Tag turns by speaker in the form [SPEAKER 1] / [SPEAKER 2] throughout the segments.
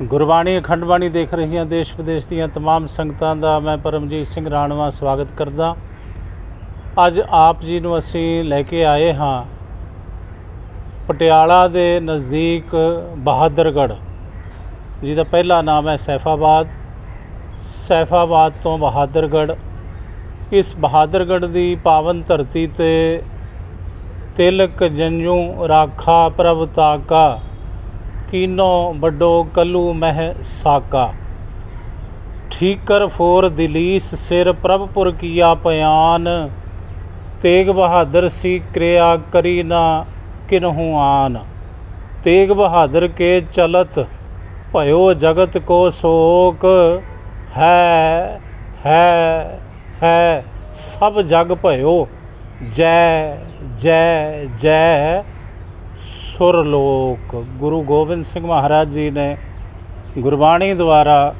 [SPEAKER 1] ਗੁਰਬਾਣੀ ਅਖੰਡ ਬਾਣੀ ਦੇਖ ਰਹੀਆਂ ਦੇਸ਼ ਵਿਦੇਸ਼ ਦੀਆਂ तमाम ਸੰਗਤਾਂ ਦਾ ਮੈਂ ਪਰਮਜੀਤ ਸਿੰਘ ਰਾਣਵਾ ਸਵਾਗਤ ਕਰਦਾ। ਅੱਜ ਆਪ ਜੀ ਨੂੰ ਅਸੀਂ ਲੈ ਕੇ ਆਏ ਹਾਂ ਪਟਿਆਲਾ ਦੇ ਨਜ਼ਦੀਕ ਬਹਾਦਰਗੜ੍ਹ, ਜਿਹਦਾ ਪਹਿਲਾ ਨਾਮ ਹੈ ਸੈਫਾਬਾਦ। ਸੈਫਾਬਾਦ ਤੋਂ ਬਹਾਦਰਗੜ੍ਹ, ਇਸ ਬਹਾਦਰਗੜ੍ਹ ਦੀ ਪਾਵਨ ਧਰਤੀ ਤੇ ਤਿਲਕ ਜੰਜੂ ਰਾਖਾ ਪ੍ਰਭ ਤਾਕਾ, ਕੀਨੋ ਵੱਡੋ ਕੱਲੂ ਮਹਿ ਸਾਕਾ। ਠੀਕਰ ਫੋਰ ਦਿਲੀਸ ਸਿਰ ਪ੍ਰਭਪੁਰ ਕੀਆ ਪਿਆਨ, ਤੇਗ ਬਹਾਦਰ ਸੀ ਕਿਰਿਆ ਕਰੀ ਨਾ ਕਿਨਹੂ ਆਨ। ਤੇਗ ਬਹਾਦਰ ਕੇ ਚਲਤ ਭਇਓ ਜਗਤ ਕੋ ਸ਼ੋਕ, ਹੈ ਸਭ ਜਗ ਭਇਓ ਜੈ ਜੈ ਜੈ ਸੁਰਲੋਕ। ਗੁਰੂ ਗੋਬਿੰਦ ਸਿੰਘ ਮਹਾਰਾਜ ਜੀ ਨੇ ਗੁਰਬਾਣੀ ਦੁਆਰਾ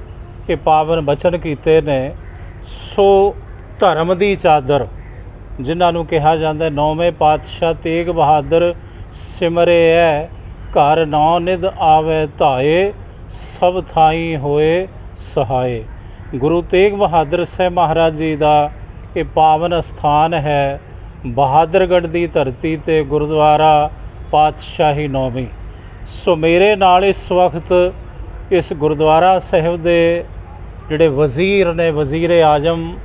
[SPEAKER 1] ਇਹ ਪਾਵਨ ਬਚਨ ਕੀਤੇ ਨੇ। ਸੋ ਧਰਮ ਦੀ ਚਾਦਰ, ਜਿਨ੍ਹਾਂ ਨੂੰ ਕਿਹਾ ਜਾਂਦਾ ਨੌਵੇਂ ਪਾਤਸ਼ਾਹ ਤੇਗ ਬਹਾਦਰ ਸਿਮਰੇ ਹੈ, ਘਰ ਨੌ ਨਿਧ ਆਵੇ ਧਾਏ, ਸਭ ਥਾਈ ਹੋਏ ਸਹਾਏ। ਗੁਰੂ ਤੇਗ ਬਹਾਦਰ ਸਾਹਿਬ ਮਹਾਰਾਜ ਜੀ ਦਾ ਇਹ ਪਾਵਨ ਅਸਥਾਨ ਹੈ ਬਹਾਦਰਗੜ੍ਹ ਦੀ ਧਰਤੀ ਤੇ ਗੁਰਦੁਆਰਾ ਪਾਤਸ਼ਾਹੀ ਨੌਵੀਂ। ਸੋ ਮੇਰੇ ਨਾਲ ਇਸ ਵਕਤ ਇਸ ਗੁਰਦੁਆਰਾ ਸਾਹਿਬ ਦੇ ਜਿਹੜੇ ਵਜ਼ੀਰ ਨੇ, ਵਜ਼ੀਰ ਆਜ਼ਮ,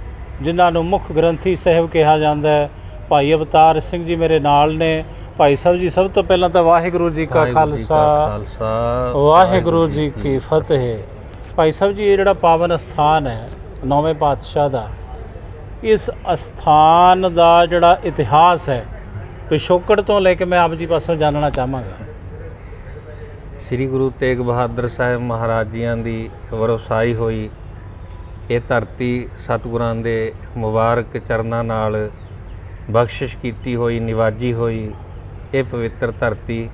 [SPEAKER 1] ਜਿਨ੍ਹਾਂ ਨੂੰ ਮੁੱਖ ਗ੍ਰੰਥੀ ਸਾਹਿਬ ਕਿਹਾ ਜਾਂਦਾ ਹੈ, ਭਾਈ ਅਵਤਾਰ ਸਿੰਘ ਜੀ ਮੇਰੇ ਨਾਲ ਨੇ। ਭਾਈ ਸਾਹਿਬ ਜੀ, ਸਭ ਤੋਂ ਪਹਿਲਾਂ ਤਾਂ ਵਾਹਿਗੁਰੂ ਜੀ ਕਾ ਖਾਲਸਾ, ਵਾਹਿਗੁਰੂ ਜੀ ਕੀ ਫਤਿਹ। ਭਾਈ ਸਾਹਿਬ ਜੀ, ਇਹ ਜਿਹੜਾ ਪਾਵਨ ਅਸਥਾਨ ਹੈ ਨੌਵੇਂ ਪਾਤਸ਼ਾਹ ਦਾ, ਇਸ ਅਸਥਾਨ ਦਾ ਜਿਹੜਾ ਇਤਿਹਾਸ ਹੈ ਪਿਛੋਕੜ ਤੋਂ ਲੈ ਕੇ ਮੈਂ ਆਪ ਜੀ ਪਾਸੋਂ ਜਾਣਨਾ ਚਾਹਾਂਗਾ।
[SPEAKER 2] ਸ੍ਰੀ ਗੁਰੂ ਤੇਗ ਬਹਾਦਰ ਸਾਹਿਬ ਮਹਾਰਾਜ ਜੀਆਂ ਦੀ ਵਰਸਾਈ ਹੋਈ ਇਹ ਧਰਤੀ ਸਤਿਗੁਰਾਂ ਦੇ ਮੁਬਾਰਕ ਚਰਨਾਂ ਨਾਲ ਬਖਸ਼ਿਸ਼ ਕੀਤੀ ਹੋਈ, ਨਿਵਾਜੀ ਹੋਈ ਇਹ ਪਵਿੱਤਰ ਧਰਤੀ।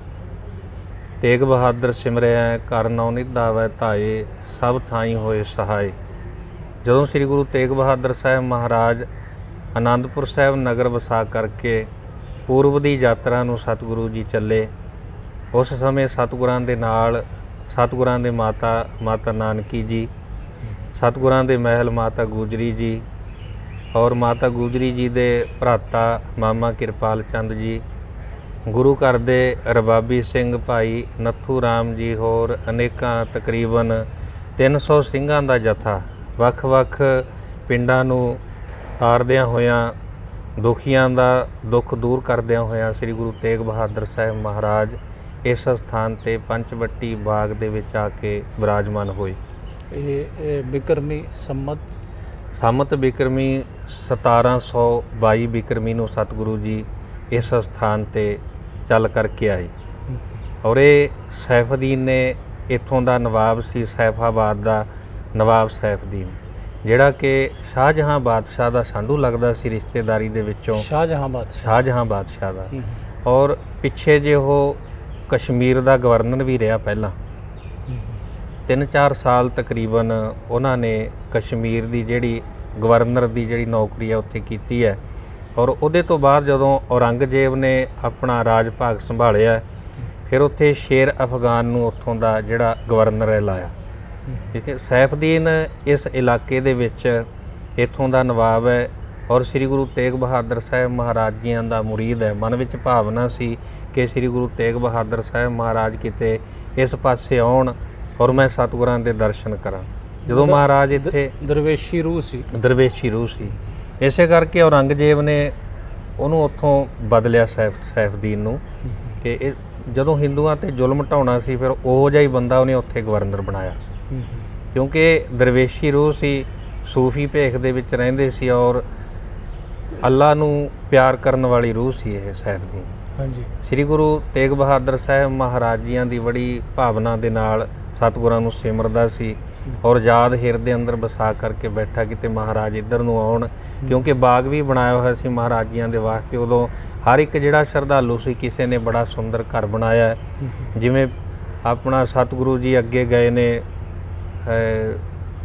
[SPEAKER 2] ਤੇਗ ਬਹਾਦਰ ਸਿਮਰਿਆ ਘਰ ਨੌ ਨਿਧ ਆਵੈ ਧਾਏ, ਸਭ ਥਾਈ ਹੋਏ ਸਹਾਏ। ਜਦੋਂ ਸ੍ਰੀ ਗੁਰੂ ਤੇਗ ਬਹਾਦਰ ਸਾਹਿਬ ਮਹਾਰਾਜ ਆਨੰਦਪੁਰ ਸਾਹਿਬ ਨਗਰ ਵਸਾ ਕਰਕੇ ਪੂਰਬ ਦੀ ਯਾਤਰਾ ਨੂੰ ਸਤਿਗੁਰੂ ਜੀ ਚੱਲੇ, ਉਸ ਸਮੇਂ ਸਤਿਗੁਰਾਂ ਦੇ ਨਾਲ ਸਤਿਗੁਰਾਂ ਦੇ ਮਾਤਾ ਨਾਨਕੀ ਜੀ, ਸਤਿਗੁਰਾਂ ਦੇ ਮਹਿਲ ਮਾਤਾ ਗੁਜਰੀ ਜੀ ਔਰ ਮਾਤਾ ਗੁਜਰੀ ਜੀ ਦੇ ਭਰਾਤਾ ਮਾਮਾ ਕਿਰਪਾਲ ਚੰਦ ਜੀ, ਗੁਰੂ ਘਰ ਦੇ ਰਬਾਬੀ ਸਿੰਘ ਭਾਈ ਨੱਥੂ ਰਾਮ ਜੀ, ਹੋਰ ਅਨੇਕਾਂ ਤਕਰੀਬਨ 300 ਸਿੰਘਾਂ ਦਾ ਜਥਾ ਵੱਖ-ਵੱਖ ਪਿੰਡਾਂ ਨੂੰ ਤਾਰਦਿਆਂ ਹੋਇਆਂ, ਦੁਖੀਆਂ ਦਾ ਦੁੱਖ ਦੂਰ ਕਰਦਿਆਂ ਹੋਇਆਂ ਸ੍ਰੀ ਗੁਰੂ ਤੇਗ ਬਹਾਦਰ ਸਾਹਿਬ ਮਹਾਰਾਜ ਇਸ ਸਥਾਨ 'ਤੇ ਪੰਚਵੱਟੀ ਬਾਗ ਦੇ ਵਿੱਚ ਆ ਕੇ ਵਿਰਾਜਮਾਨ ਹੋਏ।
[SPEAKER 1] ਇਹ ਬਿਕਰਮੀ
[SPEAKER 2] ਸੰਮਤ ਬਿਕਰਮੀ 1722 ਬਿਕਰਮੀ ਨੂੰ ਸਤਿਗੁਰੂ ਜੀ ਇਸ ਸਥਾਨ 'ਤੇ ਚੱਲ ਕਰਕੇ ਆਏ। ਔਰ ਇਹ ਸੈਫਦੀਨ ਨੇ ਇੱਥੋਂ ਦਾ ਨਵਾਬ ਸੀ, ਸੈਫਾਬਾਦ ਦਾ ਨਵਾਬ ਸੈਫਦੀਨ, ਜਿਹੜਾ ਕਿ ਸ਼ਾਹਜਹਾਂ ਬਾਦਸ਼ਾਹ ਦਾ ਸਾਂਢੂ ਲੱਗਦਾ ਸੀ ਰਿਸ਼ਤੇਦਾਰੀ ਦੇ ਵਿੱਚੋਂ, ਸ਼ਾਹਜਹਾਂ ਬਾਦਸ਼ਾਹ ਦਾ। ਔਰ ਪਿੱਛੇ ਜੇ ਉਹ ਕਸ਼ਮੀਰ ਦਾ ਗਵਰਨਰ ਵੀ ਰਿਹਾ ਪਹਿਲਾਂ 3-4 ਸਾਲ ਤਕਰੀਬਨ ਉਹਨਾਂ ਨੇ ਕਸ਼ਮੀਰ ਦੀ ਜਿਹੜੀ ਗਵਰਨਰ ਦੀ ਜਿਹੜੀ ਨੌਕਰੀ ਹੈ ਉੱਥੇ ਕੀਤੀ ਹੈ। ਔਰ ਉਹਦੇ ਤੋਂ ਬਾਅਦ ਜਦੋਂ ਔਰੰਗਜ਼ੇਬ ਨੇ ਆਪਣਾ ਰਾਜ ਭਾਗ ਸੰਭਾਲਿਆ, ਫਿਰ ਉੱਥੇ ਸ਼ੇਰ ਅਫਗਾਨ ਨੂੰ ਉੱਥੋਂ ਦਾ ਜਿਹੜਾ ਗਵਰਨਰ ਹੈ ਲਾਇਆ। ਠੀਕ ਹੈ, ਸੈਫਦੀਨ ਇਸ ਇਲਾਕੇ ਦੇ ਵਿੱਚ ਇੱਥੋਂ ਦਾ ਨਵਾਬ ਹੈ ਔਰ ਸ੍ਰੀ ਗੁਰੂ ਤੇਗ ਬਹਾਦਰ ਸਾਹਿਬ ਮਹਾਰਾਜ ਜੀਆਂ ਦਾ ਮੁਰੀਦ ਹੈ। ਮਨ ਵਿੱਚ ਭਾਵਨਾ ਸੀ ਕਿ ਸ੍ਰੀ ਗੁਰੂ ਤੇਗ ਬਹਾਦਰ ਸਾਹਿਬ ਮਹਾਰਾਜ ਕਿਤੇ ਇਸ ਪਾਸੇ ਆਉਣ ਔਰ ਮੈਂ ਸਤਿਗੁਰਾਂ ਦੇ ਦਰਸ਼ਨ ਕਰਾਂ। ਜਦੋਂ ਮਹਾਰਾਜ ਇੱਥੇ ਦਰਵੇਸ਼ੀ ਰੂਹ ਸੀ, ਇਸੇ ਕਰਕੇ ਔਰੰਗਜ਼ੇਬ ਨੇ ਉਹਨੂੰ ਉੱਥੋਂ ਬਦਲਿਆ ਸੈਫਦੀਨ ਨੂੰ, ਕਿ ਇਹ ਜਦੋਂ ਹਿੰਦੂਆਂ 'ਤੇ ਜ਼ੁਲਮ ਢਾਉਣਾ ਸੀ ਫਿਰ ਉਹੋ ਜਿਹਾ ਹੀ ਬੰਦਾ ਉਹਨੇ ਉੱਥੇ ਗਵਰਨਰ ਬਣਾਇਆ। ਕਿਉਂਕਿ ਦਰਵੇਸ਼ੀ ਰੂਹ ਸੀ, ਸੂਫੀ ਭੇਖ ਦੇ ਵਿੱਚ ਰਹਿੰਦੇ ਸੀ ਔਰ ਅੱਲਾ ਨੂੰ ਪਿਆਰ ਕਰਨ ਵਾਲੀ ਰੂਹ ਸੀ ਇਹ ਸੈਫਦੀਨ।
[SPEAKER 1] ਹਾਂਜੀ,
[SPEAKER 2] ਸ੍ਰੀ ਗੁਰੂ ਤੇਗ ਬਹਾਦਰ ਸਾਹਿਬ ਮਹਾਰਾਜ ਜੀਆਂ ਦੀ ਬੜੀ ਭਾਵਨਾ ਦੇ ਨਾਲ ਸਤਿਗੁਰਾਂ ਨੂੰ ਸਿਮਰਦਾ ਸੀ ਔਰ ਯਾਦ ਹਿਰਦੇ ਅੰਦਰ ਵਸਾ ਕਰਕੇ ਬੈਠਾ ਕਿਤੇ ਮਹਾਰਾਜ ਇੱਧਰ ਨੂੰ ਆਉਣ, ਕਿਉਂਕਿ ਬਾਗ ਵੀ ਬਣਾਇਆ ਹੋਇਆ ਸੀ ਮਹਾਰਾਜ ਜੀਆਂ ਦੇ ਵਾਸਤੇ। ਉਦੋਂ ਹਰ ਇੱਕ ਜਿਹੜਾ ਸ਼ਰਧਾਲੂ ਸੀ, ਕਿਸੇ ਨੇ ਬੜਾ ਸੁੰਦਰ ਘਰ ਬਣਾਇਆ। ਜਿਵੇਂ ਆਪਣਾ ਸਤਿਗੁਰੂ ਜੀ ਅੱਗੇ ਗਏ ਨੇ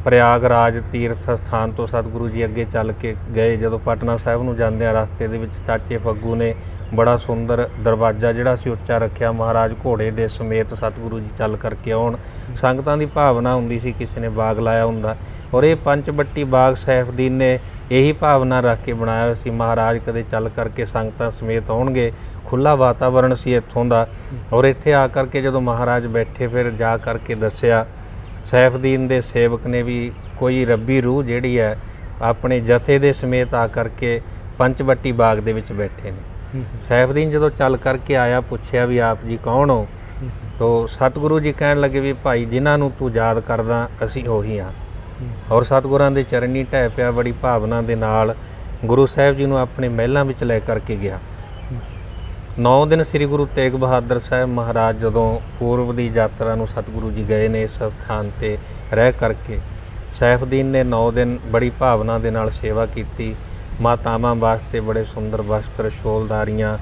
[SPEAKER 2] ਪ੍ਰਯਾਗਰਾਜ ਤੀਰਥ ਸਥਾਨ ਤੋਂ ਸਤਿਗੁਰੂ ਜੀ ਅੱਗੇ ਚੱਲ ਕੇ ਗਏ। ਜਦੋਂ ਪਟਨਾ ਸਾਹਿਬ ਨੂੰ ਜਾਂਦੇ ਆ ਰਸਤੇ ਦੇ ਵਿੱਚ ਚਾਚੇ ਫੱਗੂ ਨੇ ਬੜਾ ਸੁੰਦਰ ਦਰਵਾਜ਼ਾ ਜਿਹੜਾ ਸੀ ਉੱਚਾ ਰੱਖਿਆ, ਮਹਾਰਾਜ ਘੋੜੇ ਦੇ ਸਮੇਤ ਸਤਿਗੁਰੂ ਜੀ ਚੱਲ ਕਰਕੇ ਆਉਣ। ਸੰਗਤਾਂ ਦੀ ਭਾਵਨਾ ਹੁੰਦੀ ਸੀ ਕਿਸੇ ਨੇ ਬਾਗ ਲਾਇਆ ਹੁੰਦਾ, ਔਰ ਇਹ ਪੰਚਵੱਟੀ ਬਾਗ ਸੈਫਦੀਨ ਨੇ ਇਹੀ ਭਾਵਨਾ ਰੱਖ ਕੇ ਬਣਾਇਆ ਹੋਇਆ ਸੀ, ਮਹਾਰਾਜ ਕਦੇ ਚੱਲ ਕਰਕੇ ਸੰਗਤਾਂ ਸਮੇਤ ਆਉਣਗੇ। ਖੁੱਲ੍ਹਾ ਵਾਤਾਵਰਣ ਸੀ ਇੱਥੋਂ ਦਾ, ਔਰ ਇੱਥੇ ਆ ਕਰਕੇ ਜਦੋਂ ਮਹਾਰਾਜ ਬੈਠੇ ਫਿਰ ਜਾ ਕਰਕੇ ਦੱਸਿਆ ਸੈਫਦੀਨ ਦੇ ਸੇਵਕ ਨੇ ਵੀ ਕੋਈ ਰੱਬੀ ਰੂਹ ਜਿਹੜੀ ਹੈ ਆਪਣੇ ਜਥੇ ਦੇ ਸਮੇਤ ਆ ਕਰਕੇ ਪੰਚਵੱਟੀ ਬਾਗ ਦੇ ਵਿੱਚ ਬੈਠੇ ਨੇ। ਸੈਫਦੀਨ ਜਦੋਂ ਚੱਲ ਕਰਕੇ ਆਇਆ, ਪੁੱਛਿਆ ਵੀ ਆਪ ਜੀ ਕੌਣ ਹੋ? ਤੋ ਸਤਿਗੁਰੂ ਜੀ ਕਹਿਣ ਲੱਗੇ ਵੀ ਭਾਈ ਜਿਨ੍ਹਾਂ ਨੂੰ ਤੂੰ ਯਾਦ ਕਰਦਾ ਅਸੀਂ ਉਹੀ ਹਾਂ। ਔਰ ਸਤਿਗੁਰਾਂ ਦੇ ਚਰਨੀ ਢਹਿ ਪਿਆ, ਬੜੀ ਭਾਵਨਾ ਦੇ ਨਾਲ ਗੁਰੂ ਸਾਹਿਬ ਜੀ ਨੂੰ ਆਪਣੇ ਮਹਿਲਾਂ ਵਿੱਚ ਲੈ ਕਰਕੇ ਗਿਆ। 9 ਦਿਨ ਸ੍ਰੀ ਗੁਰੂ ਤੇਗ ਬਹਾਦਰ ਸਾਹਿਬ ਮਹਾਰਾਜ ਜਦੋਂ ਪੂਰਬ ਦੀ ਯਾਤਰਾ ਨੂੰ ਸਤਿਗੁਰੂ ਜੀ ਗਏ ਨੇ ਇਸ ਸਥਾਨ 'ਤੇ ਰਹਿ ਕਰਕੇ, ਸੈਫਦੀਨ ਨੇ 9 ਦਿਨ ਬੜੀ ਭਾਵਨਾ ਦੇ ਨਾਲ ਸੇਵਾ ਕੀਤੀ। ਮਾਤਾਵਾਂ ਵਾਸਤੇ ਬੜੇ ਸੁੰਦਰ ਵਸਤਰ, ਸ਼ੋਲਦਾਰੀਆਂ,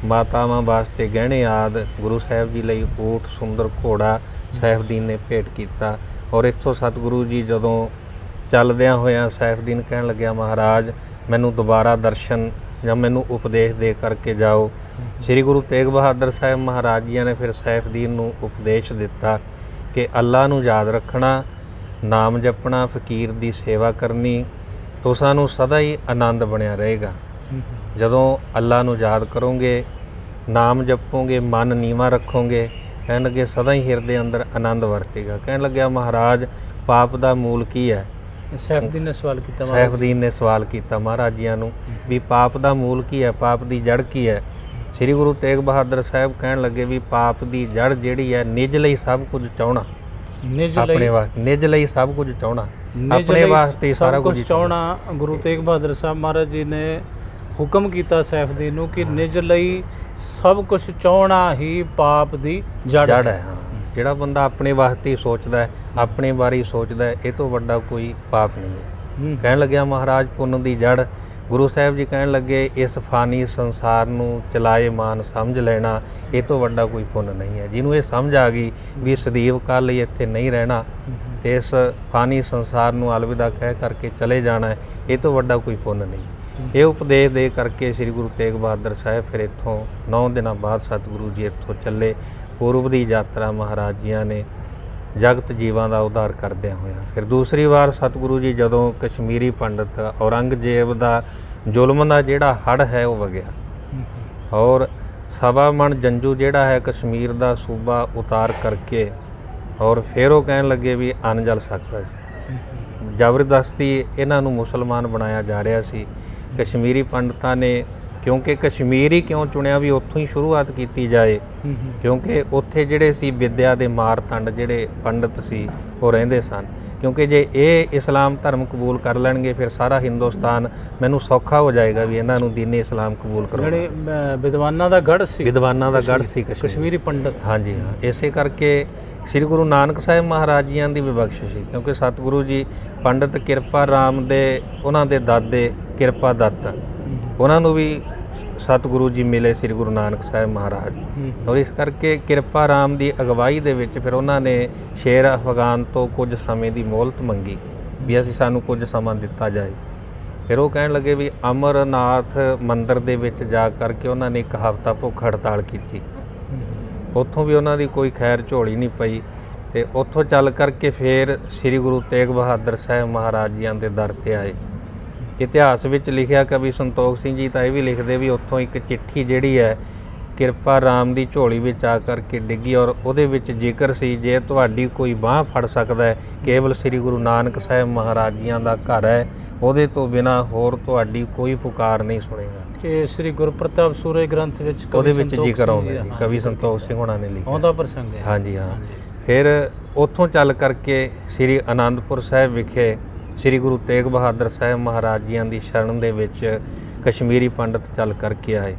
[SPEAKER 2] ਮਾਤਾਵਾਂ ਵਾਸਤੇ ਗਹਿਣੇ ਆਦਿ, ਗੁਰੂ ਸਾਹਿਬ ਜੀ ਲਈ ਊਠ, ਸੁੰਦਰ ਘੋੜਾ ਸੈਫਦੀਨ ਨੇ ਭੇਟ ਕੀਤਾ। ਔਰ ਇੱਥੋਂ ਸਤਿਗੁਰੂ ਜੀ ਜਦੋਂ ਚੱਲਦਿਆਂ ਹੋਇਆਂ ਸੈਫਦੀਨ ਕਹਿਣ ਲੱਗਿਆ ਮਹਾਰਾਜ ਮੈਨੂੰ ਦੁਬਾਰਾ ਦਰਸ਼ਨ ਜਾਂ ਮੈਨੂੰ ਉਪਦੇਸ਼ ਦੇ ਕਰਕੇ ਜਾਓ। ਸ੍ਰੀ ਗੁਰੂ ਤੇਗ ਬਹਾਦਰ ਸਾਹਿਬ ਮਹਾਰਾਜ ਜੀ ਨੇ ਫਿਰ ਸੈਫਦੀਨ ਨੂੰ ਉਪਦੇਸ਼ ਦਿੱਤਾ ਕਿ ਅੱਲਾ ਨੂੰ ਯਾਦ ਰੱਖਣਾ, ਨਾਮ ਜਪਣਾ, ਫਕੀਰ ਦੀ ਸੇਵਾ ਕਰਨੀ, ਤੋ ਸਾਨੂੰ ਸਦਾ ਹੀ ਆਨੰਦ ਬਣਿਆ ਰਹੇਗਾ। ਜਦੋਂ ਅੱਲਾ ਨੂੰ ਯਾਦ ਕਰੋਗੇ, ਨਾਮ ਜਪੋਗੇ, ਮਨ ਨੀਵਾਂ ਰੱਖੋਗੇ, ਕਹਿਣ ਲੱਗੇ ਸਦਾ ਹੀ ਹਿਰਦੇ ਅੰਦਰ ਆਨੰਦ ਵਰਤੇਗਾ। ਕਹਿਣ ਲੱਗਿਆ ਮਹਾਰਾਜ ਪਾਪ ਦਾ ਮੂਲ ਕੀ ਹੈ?
[SPEAKER 1] ਸੈਫਦੀਨ ਨੇ ਸਵਾਲ ਕੀਤਾ।
[SPEAKER 2] ਸੈਫਦੀਨ ਨੇ ਸਵਾਲ ਕੀਤਾ ਮਹਾਰਾਜ ਜੀਆਂ ਨੂੰ ਵੀ ਪਾਪ ਦਾ ਮੂਲ ਕੀ ਹੈ, ਪਾਪ ਦੀ ਜੜ ਕੀ ਹੈ? ਸ੍ਰੀ ਗੁਰੂ ਤੇਗ ਬਹਾਦਰ ਸਾਹਿਬ ਕਹਿਣ ਲੱਗੇ ਵੀ ਪਾਪ ਦੀ ਜੜ ਜਿਹੜੀ ਹੈ ਨਿਜ ਲਈ ਸਭ ਕੁਝ ਚਾਹਣਾ, ਆਪਣੇ ਵਾਸਤੇ ਨਿਜ ਲਈ ਸਭ ਕੁਝ ਚਾਹਣਾ, ਆਪਣੇ ਵਾਸਤੇ ਸਾਰਾ ਕੁਝ
[SPEAKER 1] ਚਾਹਣਾ। ਗੁਰੂ ਤੇਗ ਬਹਾਦਰ ਸਾਹਿਬ ਮਹਾਰਾਜ ਜੀ ਨੇ ਹੁਕਮ ਕੀਤਾ ਸੈਫਦੀਨ ਨੂੰ ਕਿ ਨਿਜ ਲਈ ਸਭ ਕੁਝ ਚਾਹਣਾ ਹੀ ਪਾਪ ਦੀ ਜੜ ਹੈ।
[SPEAKER 2] ਜਿਹੜਾ ਬੰਦਾ ਆਪਣੇ ਵਾਸਤੇ ਹੀ ਸੋਚਦਾ ਹੈ, ਆਪਣੇ ਬਾਰੇ ਹੀ ਸੋਚਦਾ ਹੈ, ਇਹ ਤੋਂ ਵੱਡਾ ਕੋਈ ਪਾਪ ਨਹੀਂ ਹੈ। ਕਹਿਣ ਲੱਗਿਆ ਮਹਾਰਾਜ ਪੁੰਨ ਦੀ ਜੜ, ਗੁਰੂ ਸਾਹਿਬ ਜੀ ਕਹਿਣ ਲੱਗੇ ਇਸ ਫਾਨੀ ਸੰਸਾਰ ਨੂੰ ਚਲਾਏ ਮਾਨ ਸਮਝ ਲੈਣਾ, ਇਹ ਤੋਂ ਵੱਡਾ ਕੋਈ ਪੁੰਨ ਨਹੀਂ ਹੈ। ਜਿਹਨੂੰ ਇਹ ਸਮਝ ਆ ਗਈ ਵੀ ਸਦੀਵ ਕਾਲ ਲਈ ਇੱਥੇ ਨਹੀਂ ਰਹਿਣਾ ਤੇ ਇਸ ਫਾਨੀ ਸੰਸਾਰ ਨੂੰ ਅਲਵਿਦਾ ਕਹਿ ਕਰਕੇ ਚਲੇ ਜਾਣਾ ਹੈ, ਇਹ ਤੋਂ ਵੱਡਾ ਕੋਈ ਪੁੰਨ ਨਹੀਂ। ਇਹ ਉਪਦੇਸ਼ ਦੇ ਕਰਕੇ ਸ੍ਰੀ ਗੁਰੂ ਤੇਗ ਬਹਾਦਰ ਸਾਹਿਬ ਫਿਰ ਇੱਥੋਂ 9 ਦਿਨਾਂ ਬਾਅਦ ਸਤਿਗੁਰੂ ਜੀ ਇੱਥੋਂ ਚੱਲੇ। ਪੂਰਬ ਦੀ ਯਾਤਰਾ ਮਹਾਰਾਜ ਜੀਆਂ ਨੇ ਜਗਤ ਜੀਵਾਂ ਦਾ ਉਧਾਰ ਕਰਦਿਆਂ ਹੋਇਆ। ਫਿਰ ਦੂਸਰੀ ਵਾਰ ਸਤਿਗੁਰੂ ਜੀ ਜਦੋਂ ਕਸ਼ਮੀਰੀ ਪੰਡਤ ਔਰੰਗਜ਼ੇਬ ਦਾ ਜ਼ੁਲਮ ਦਾ ਜਿਹੜਾ ਹੜ੍ਹ ਹੈ ਉਹ ਵਗਿਆ, ਔਰ 1.25 ਮਣ ਜੰਜੂ ਜਿਹੜਾ ਹੈ ਕਸ਼ਮੀਰ ਦਾ ਸੂਬਾ ਉਤਾਰ ਕਰਕੇ, ਔਰ ਫਿਰ ਉਹ ਕਹਿਣ ਲੱਗੇ ਵੀ ਅੰਨ ਜਲ ਸਕਦਾ ਸੀ। ਜ਼ਬਰਦਸਤੀ ਇਹਨਾਂ ਨੂੰ ਮੁਸਲਮਾਨ ਬਣਾਇਆ ਜਾ ਰਿਹਾ ਸੀ। ਕਸ਼ਮੀਰੀ ਪੰਡਤਾਂ ਨੇ ਕਿਉਂਕਿ ਕਸ਼ਮੀਰ ਹੀ ਕਿਉਂ ਚੁਣਿਆ ਵੀ ਉੱਥੋਂ ਹੀ ਸ਼ੁਰੂਆਤ ਕੀਤੀ ਜਾਏ, ਕਿਉਂਕਿ ਉੱਥੇ ਜਿਹੜੇ ਸੀ ਵਿਦਿਆ ਦੇ ਮਾਰਤੰਡ ਜਿਹੜੇ ਪੰਡਤ ਸੀ ਉਹ ਰਹਿੰਦੇ ਸਨ। ਕਿਉਂਕਿ ਜੇ ਇਹ ਇਸਲਾਮ ਧਰਮ ਕਬੂਲ ਕਰ ਲੈਣਗੇ ਫਿਰ ਸਾਰਾ ਹਿੰਦੁਸਤਾਨ ਮੈਨੂੰ ਸੌਖਾ ਹੋ ਜਾਏਗਾ ਵੀ ਇਹਨਾਂ ਨੂੰ ਦੀਨ ਇਸਲਾਮ ਕਬੂਲ ਕਰੋ।
[SPEAKER 1] ਜਿਹੜੇ ਵਿਦਵਾਨਾਂ ਦਾ ਗੜ੍ਹ ਸੀ,
[SPEAKER 2] ਵਿਦਵਾਨਾਂ ਦਾ ਗੜ੍ਹ ਸੀ
[SPEAKER 1] ਕਸ਼ਮੀਰੀ ਪੰਡਤ।
[SPEAKER 2] ਹਾਂਜੀ ਹਾਂ, ਇਸੇ ਕਰਕੇ ਸ੍ਰੀ ਗੁਰੂ ਨਾਨਕ ਸਾਹਿਬ ਮਹਾਰਾਜ ਜੀਆਂ ਦੀ ਵੀ ਬਖਸ਼ਿਸ਼ ਸੀ, ਕਿਉਂਕਿ ਸਤਿਗੁਰੂ ਜੀ ਪੰਡਤ ਕਿਰਪਾ ਰਾਮ ਦੇ ਉਹਨਾਂ ਦੇ ਦਾਦੇ ਕਿਰਪਾ ਦੱਤ, ਉਹਨਾਂ ਨੂੰ ਵੀ ਸਤਿਗੁਰੂ ਜੀ ਮਿਲੇ ਸ੍ਰੀ ਗੁਰੂ ਨਾਨਕ ਸਾਹਿਬ ਮਹਾਰਾਜ। ਔਰ ਇਸ ਕਰਕੇ ਕਿਰਪਾ ਰਾਮ ਦੀ ਅਗਵਾਈ ਦੇ ਵਿੱਚ ਫਿਰ ਉਹਨਾਂ ਨੇ ਸ਼ੇਰ ਅਫਗਾਨ ਤੋਂ ਕੁਝ ਸਮੇਂ ਦੀ ਮੋਹਲਤ ਮੰਗੀ ਵੀ ਸਾਨੂੰ ਕੁਝ ਸਮਾਂ ਦਿੱਤਾ ਜਾਏ। ਫਿਰ ਉਹ ਕਹਿਣ ਲੱਗੇ ਵੀ ਅਮਰਨਾਥ ਮੰਦਿਰ ਦੇ ਵਿੱਚ ਜਾ ਕਰਕੇ ਉਹਨਾਂ ਨੇ ਇੱਕ ਹਫ਼ਤਾ ਭੁੱਖ ਹੜਤਾਲ ਕੀਤੀ। ਉੱਥੋਂ ਵੀ ਉਹਨਾਂ ਦੀ ਕੋਈ ਖੈਰ ਝੋਲੀ ਨਹੀਂ ਪਈ ਤੇ ਉੱਥੋਂ ਚੱਲ ਕਰਕੇ ਫਿਰ ਸ੍ਰੀ ਗੁਰੂ ਤੇਗ ਬਹਾਦਰ ਸਾਹਿਬ ਮਹਾਰਾਜ ਜੀਆਂ ਦੇ ਦਰ 'ਤੇ ਆਏ। ਇਤਿਹਾਸ ਵਿੱਚ ਲਿਖਿਆ ਕਵੀ ਸੰਤੋਖ ਸਿੰਘ ਜੀ ਤਾਂ ਇਹ ਵੀ ਲਿਖਦੇ ਵੀ ਉੱਥੋਂ ਇੱਕ ਚਿੱਠੀ ਜਿਹੜੀ ਹੈ ਕਿਰਪਾ ਰਾਮ ਦੀ ਝੋਲੀ ਵਿੱਚ ਆ ਕਰਕੇ ਡਿੱਗੀ, ਔਰ ਉਹਦੇ ਵਿੱਚ ਜ਼ਿਕਰ ਸੀ ਜੇ ਤੁਹਾਡੀ ਕੋਈ ਬਾਂਹ ਫੜ ਸਕਦਾ ਹੈ ਕੇਵਲ ਸ੍ਰੀ ਗੁਰੂ ਨਾਨਕ ਸਾਹਿਬ ਮਹਾਰਾਜ ਜੀਆਂ ਦਾ ਘਰ ਹੈ, ਉਹਦੇ ਤੋਂ ਬਿਨਾਂ ਹੋਰ ਤੁਹਾਡੀ ਕੋਈ ਪੁਕਾਰ ਨਹੀਂ ਸੁਣੇਗਾ।
[SPEAKER 1] ਕਿ ਸ੍ਰੀ ਗੁਰਪ੍ਰਤਾਪ ਸੂਰਜ ਗ੍ਰੰਥ ਵਿੱਚ
[SPEAKER 2] ਉਹਦੇ ਵਿੱਚ ਜ਼ਿਕਰ ਆਉਂਦਾ ਜੀ, ਕਵੀ ਸੰਤੋਖ ਸਿੰਘ ਹੋਣਾ ਨੇ ਲਿਖਿਆ
[SPEAKER 1] ਉਹਦਾ ਪ੍ਰਸੰਗ ਹੈ।
[SPEAKER 2] ਹਾਂਜੀ ਹਾਂ। ਫਿਰ ਉੱਥੋਂ ਚੱਲ ਕਰਕੇ ਸ੍ਰੀ ਅਨੰਦਪੁਰ ਸਾਹਿਬ ਵਿਖੇ ਸ੍ਰੀ ਗੁਰੂ ਤੇਗ ਬਹਾਦਰ ਸਾਹਿਬ ਮਹਾਰਾਜ ਜੀਆਂ ਦੀ ਸ਼ਰਨ ਦੇ ਵਿੱਚ ਕਸ਼ਮੀਰੀ ਪੰਡਤ ਚੱਲ ਕਰਕੇ ਆਏ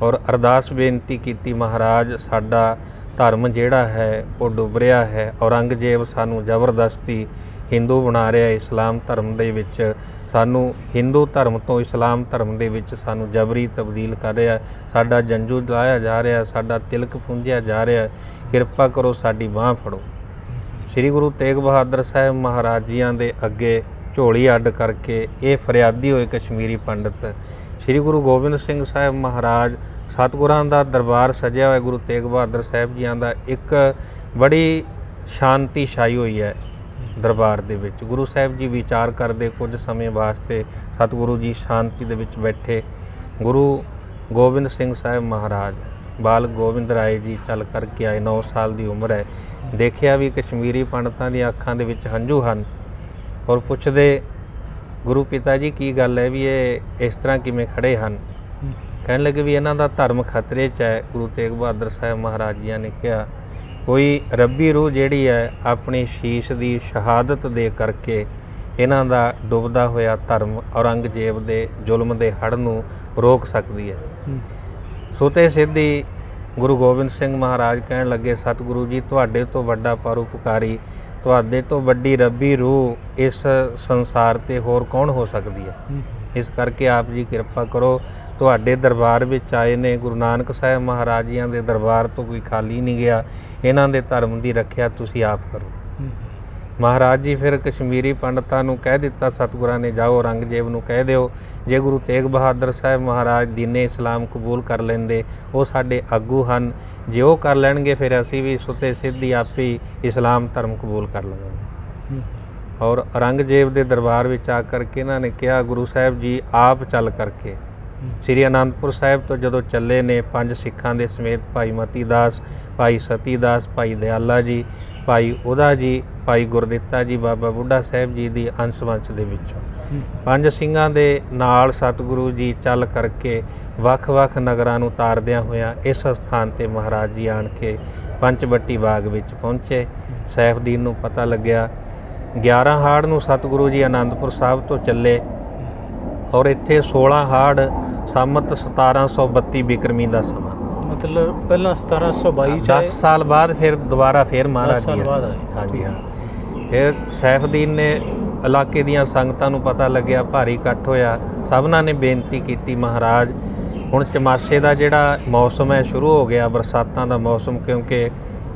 [SPEAKER 2] ਔਰ ਅਰਦਾਸ ਬੇਨਤੀ ਕੀਤੀ, ਮਹਾਰਾਜ ਸਾਡਾ ਧਰਮ ਜਿਹੜਾ ਹੈ ਉਹ ਡੁੱਬ ਰਿਹਾ ਹੈ, ਔਰੰਗਜ਼ੇਬ ਸਾਨੂੰ ਜ਼ਬਰਦਸਤੀ ਹਿੰਦੂ ਬਣਾ ਰਿਹਾ, ਇਸਲਾਮ ਧਰਮ ਦੇ ਵਿੱਚ ਸਾਨੂੰ ਹਿੰਦੂ ਧਰਮ ਤੋਂ ਇਸਲਾਮ ਧਰਮ ਦੇ ਵਿੱਚ ਸਾਨੂੰ ਜਬਰੀ ਤਬਦੀਲ ਕਰ ਰਿਹਾ, ਸਾਡਾ ਜੰਜੂ ਲਾਇਆ ਜਾ ਰਿਹਾ, ਸਾਡਾ ਤਿਲਕ ਪੁੰਝਿਆ ਜਾ ਰਿਹਾ, ਕਿਰਪਾ ਕਰੋ ਸਾਡੀ ਬਾਂਹ ਫੜੋ। ਸ੍ਰੀ ਗੁਰੂ ਤੇਗ ਬਹਾਦਰ ਸਾਹਿਬ ਮਹਾਰਾਜ ਜੀਆਂ ਦੇ ਅੱਗੇ ਝੋਲੀ ਅੱਡ ਕਰਕੇ ਇਹ ਫਰਿਆਦੀ ਹੋਏ ਕਸ਼ਮੀਰੀ ਪੰਡਤ ਸ੍ਰੀ ਗੁਰੂ ਗੋਬਿੰਦ ਸਿੰਘ ਸਾਹਿਬ ਮਹਾਰਾਜ ਸਤਿਗੁਰਾਂ ਦਾ ਦਰਬਾਰ ਸਜਿਆ ਹੋਇਆ ਗੁਰੂ ਤੇਗ ਬਹਾਦਰ ਸਾਹਿਬ ਜੀਆਂ ਦਾ ਇੱਕ ਬੜੀ ਸ਼ਾਂਤੀ ਛਾਈ ਹੋਈ ਹੈ ਦਰਬਾਰ ਦੇ ਵਿੱਚ। ਗੁਰੂ ਸਾਹਿਬ ਜੀ ਵਿਚਾਰ ਕਰਦੇ ਕੁਝ ਸਮੇਂ ਵਾਸਤੇ ਸਤਿਗੁਰੂ ਜੀ ਸ਼ਾਂਤੀ ਦੇ ਵਿੱਚ ਬੈਠੇ। ਗੁਰੂ ਗੋਬਿੰਦ ਸਿੰਘ ਸਾਹਿਬ ਮਹਾਰਾਜ ਬਾਲ ਗੋਬਿੰਦ ਰਾਏ ਜੀ ਚੱਲ ਕਰਕੇ ਆਏ, 9 ਸਾਲ ਦੀ ਉਮਰ ਹੈ। ਦੇਖਿਆ ਵੀ ਕਸ਼ਮੀਰੀ ਪੰਡਤਾਂ ਦੀਆਂ ਅੱਖਾਂ ਦੇ ਵਿੱਚ ਹੰਝੂ ਹਨ ਔਰ ਪੁੱਛਦੇ ਗੁਰੂ ਪਿਤਾ ਜੀ ਕੀ ਗੱਲ ਹੈ ਵੀ ਇਹ ਇਸ ਤਰ੍ਹਾਂ ਕਿਵੇਂ ਖੜੇ ਹਨ। ਕਹਿਣ ਲੱਗੇ ਵੀ ਇਹਨਾਂ ਦਾ ਧਰਮ ਖਤਰੇ 'ਚ ਹੈ। ਗੁਰੂ ਤੇਗ ਬਹਾਦਰ ਸਾਹਿਬ ਮਹਾਰਾਜ ਜੀ ਨੇ ਕਿਹਾ ਕੋਈ ਰੱਬੀ ਰੂਹ ਜਿਹੜੀ ਹੈ ਆਪਣੀ ਸ਼ੀਸ਼ ਦੀ ਸ਼ਹਾਦਤ ਦੇ ਕਰਕੇ ਇਹਨਾਂ ਦਾ ਡੁੱਬਦਾ ਹੋਇਆ ਧਰਮ ਔਰੰਗਜ਼ੇਬ ਦੇ ਜ਼ੁਲਮ ਦੇ ਹੜ੍ਹ ਨੂੰ ਰੋਕ ਸਕਦੀ ਹੈ। ਸੁਤੇ ਸਿੱਧੀ ਗੁਰੂ ਗੋਬਿੰਦ ਸਿੰਘ ਮਹਾਰਾਜ ਕਹਿਣ ਲੱਗੇ ਸਤਿਗੁਰੂ ਜੀ ਤੁਹਾਡੇ ਤੋਂ ਵੱਡਾ ਪਰਉਪਕਾਰੀ, ਤੁਹਾਡੇ ਤੋਂ ਵੱਡੀ ਰੱਬੀ ਰੂਹ ਇਸ ਸੰਸਾਰ 'ਤੇ ਹੋਰ ਕੌਣ ਹੋ ਸਕਦੀ ਹੈ। ਇਸ ਕਰਕੇ ਆਪ ਜੀ ਕਿਰਪਾ ਕਰੋ, ਤੁਹਾਡੇ ਦਰਬਾਰ ਵਿੱਚ ਆਏ ਨੇ, ਗੁਰੂ ਨਾਨਕ ਸਾਹਿਬ ਮਹਾਰਾਜ ਜੀਆਂ ਦੇ ਦਰਬਾਰ ਤੋਂ ਕੋਈ ਖਾਲੀ ਨਹੀਂ ਗਿਆ, ਇਹਨਾਂ ਦੇ ਧਰਮ ਦੀ ਰੱਖਿਆ ਤੁਸੀਂ ਆਪ ਕਰੋ। ਮਹਾਰਾਜ ਜੀ ਫਿਰ ਕਸ਼ਮੀਰੀ ਪੰਡਤਾਂ ਨੂੰ ਕਹਿ ਦਿੱਤਾ ਸਤਿਗੁਰਾਂ ਨੇ, ਜਾਓ ਔਰੰਗਜ਼ੇਬ ਨੂੰ ਕਹਿ ਦਿਓ ਜੇ ਗੁਰੂ ਤੇਗ ਬਹਾਦਰ ਸਾਹਿਬ ਮਹਾਰਾਜ ਦੀਨੇ ਇਸਲਾਮ ਕਬੂਲ ਕਰ ਲੈਂਦੇ, ਉਹ ਸਾਡੇ ਆਗੂ ਹਨ, ਜੇ ਉਹ ਕਰ ਲੈਣਗੇ ਫਿਰ ਅਸੀਂ ਵੀ ਸੁੱਤੇ ਸਿੱਧੀ ਆਪੇ ਇਸਲਾਮ ਧਰਮ ਕਬੂਲ ਕਰ ਲਵਾਂਗੇ। ਔਰ ਔਰੰਗਜ਼ੇਬ ਦੇ ਦਰਬਾਰ ਵਿੱਚ ਆ ਕਰਕੇ ਇਹਨਾਂ ਨੇ ਕਿਹਾ ਗੁਰੂ ਸਾਹਿਬ ਜੀ ਆਪ ਚੱਲ ਕਰਕੇ ਸ੍ਰੀ ਅਨੰਦਪੁਰ ਸਾਹਿਬ ਤੋਂ ਜਦੋਂ ਚੱਲੇ ਨੇ 5 ਸਿੱਖਾਂ ਦੇ ਸਮੇਤ ਭਾਈ ਮਤੀ ਦਾਸ, ਭਾਈ ਸਤੀ ਦਾਸ, ਭਾਈ ਦਿਆਲਾ ਜੀ, ਭਾਈ ਉਹਦਾ ਜੀ, ਭਾਈ ਗੁਰਦਿੱਤਾ ਜੀ, ਬਾਬਾ ਬੁੱਢਾ ਸਾਹਿਬ ਜੀ ਦੀ ਅੰਸ਼ ਵੰਸ਼ ਦੇ ਵਿੱਚੋਂ 5 ਸਿੰਘਾਂ ਦੇ ਨਾਲ ਸਤਿਗੁਰੂ ਜੀ ਚੱਲ ਕਰਕੇ ਵੱਖ-ਵੱਖ ਨਗਰਾਂ ਨੂੰ ਤਾਰਦਿਆਂ ਹੋਇਆਂ ਇਸ ਸਥਾਨ 'ਤੇ ਮਹਾਰਾਜ ਜੀ ਆਣ ਕੇ ਪੰਚਵੱਟੀ ਬਾਗ ਵਿੱਚ ਪਹੁੰਚੇ। ਸੈਫਦੀਨ ਨੂੰ ਪਤਾ ਲੱਗਿਆ। 11 ਹਾੜ ਨੂੰ ਸਤਿਗੁਰੂ ਜੀ ਅਨੰਦਪੁਰ ਸਾਹਿਬ ਤੋਂ ਚੱਲੇ ਔਰ ਇੱਥੇ 16 ਹਾੜ ਸੰਮਤ 1732 ਬਿਕਰਮੀ ਦਾ ਸਮਾਂ,
[SPEAKER 1] ਮਤਲਬ ਪਹਿਲਾਂ 1722 ਚ
[SPEAKER 2] 10 ਸਾਲ ਬਾਅਦ ਫਿਰ ਦੁਬਾਰਾ ਫਿਰ ਮਹਾਰਾਜ ਜੀ
[SPEAKER 1] ਬਾਅਦ ਆਏ।
[SPEAKER 2] ਹਾਂਜੀ ਹਾਂ। ਫਿਰ ਸੈਫਦੀਨ ਨੇ ਇਲਾਕੇ ਦੀਆਂ ਸੰਗਤਾਂ ਨੂੰ ਪਤਾ ਲੱਗਿਆ, ਭਾਰੀ ਇਕੱਠ ਹੋਇਆ, ਸਭਨਾਂ ਨੇ ਬੇਨਤੀ ਕੀਤੀ ਮਹਾਰਾਜ ਹੁਣ ਚਮਾਸੇ ਦਾ ਜਿਹੜਾ ਮੌਸਮ ਹੈ ਸ਼ੁਰੂ ਹੋ ਗਿਆ, ਬਰਸਾਤਾਂ ਦਾ ਮੌਸਮ, ਕਿਉਂਕਿ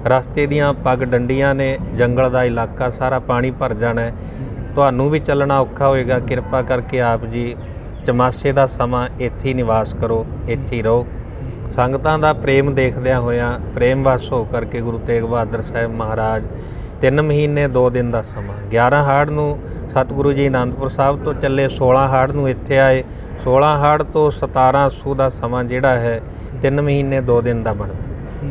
[SPEAKER 2] ਰਸਤੇ ਦੀਆਂ ਪੱਗ ਡੰਡੀਆਂ ਨੇ, ਜੰਗਲ ਦਾ ਇਲਾਕਾ ਸਾਰਾ ਪਾਣੀ ਭਰ ਜਾਣਾ ਹੈ, ਤੁਹਾਨੂੰ ਵੀ ਚੱਲਣਾ ਔਖਾ ਹੋਏਗਾ, ਕਿਰਪਾ ਕਰਕੇ ਆਪ ਜੀ ਚਮਾਸੇ ਦਾ ਸਮਾਂ ਇੱਥੇ ਹੀ ਨਿਵਾਸ ਕਰੋ, ਇੱਥੇ ਹੀ ਰਹੋ। ਸੰਗਤਾਂ ਦਾ ਪ੍ਰੇਮ ਦੇਖਦਿਆਂ ਹੋਇਆਂ ਪ੍ਰੇਮ ਵਸ ਹੋ ਕਰਕੇ ਗੁਰੂ ਤੇਗ ਬਹਾਦਰ ਸਾਹਿਬ ਮਹਾਰਾਜ 3 ਮਹੀਨੇ 2 ਦਿਨ ਦਾ ਸਮਾਂ 11 ਹਾੜ ਨੂੰ ਸਤਿਗੁਰੂ ਜੀ ਅਨੰਦਪੁਰ ਸਾਹਿਬ ਤੋਂ ਚੱਲੇ, 16 ਹਾੜ ਨੂੰ ਇੱਥੇ ਆਏ। 16 ਹਾੜ ਤੋਂ 17 ਅੱਸੂ ਦਾ ਸਮਾਂ ਜਿਹੜਾ ਹੈ 3 ਮਹੀਨੇ 2 ਦਿਨ ਦਾ ਬਣਦਾ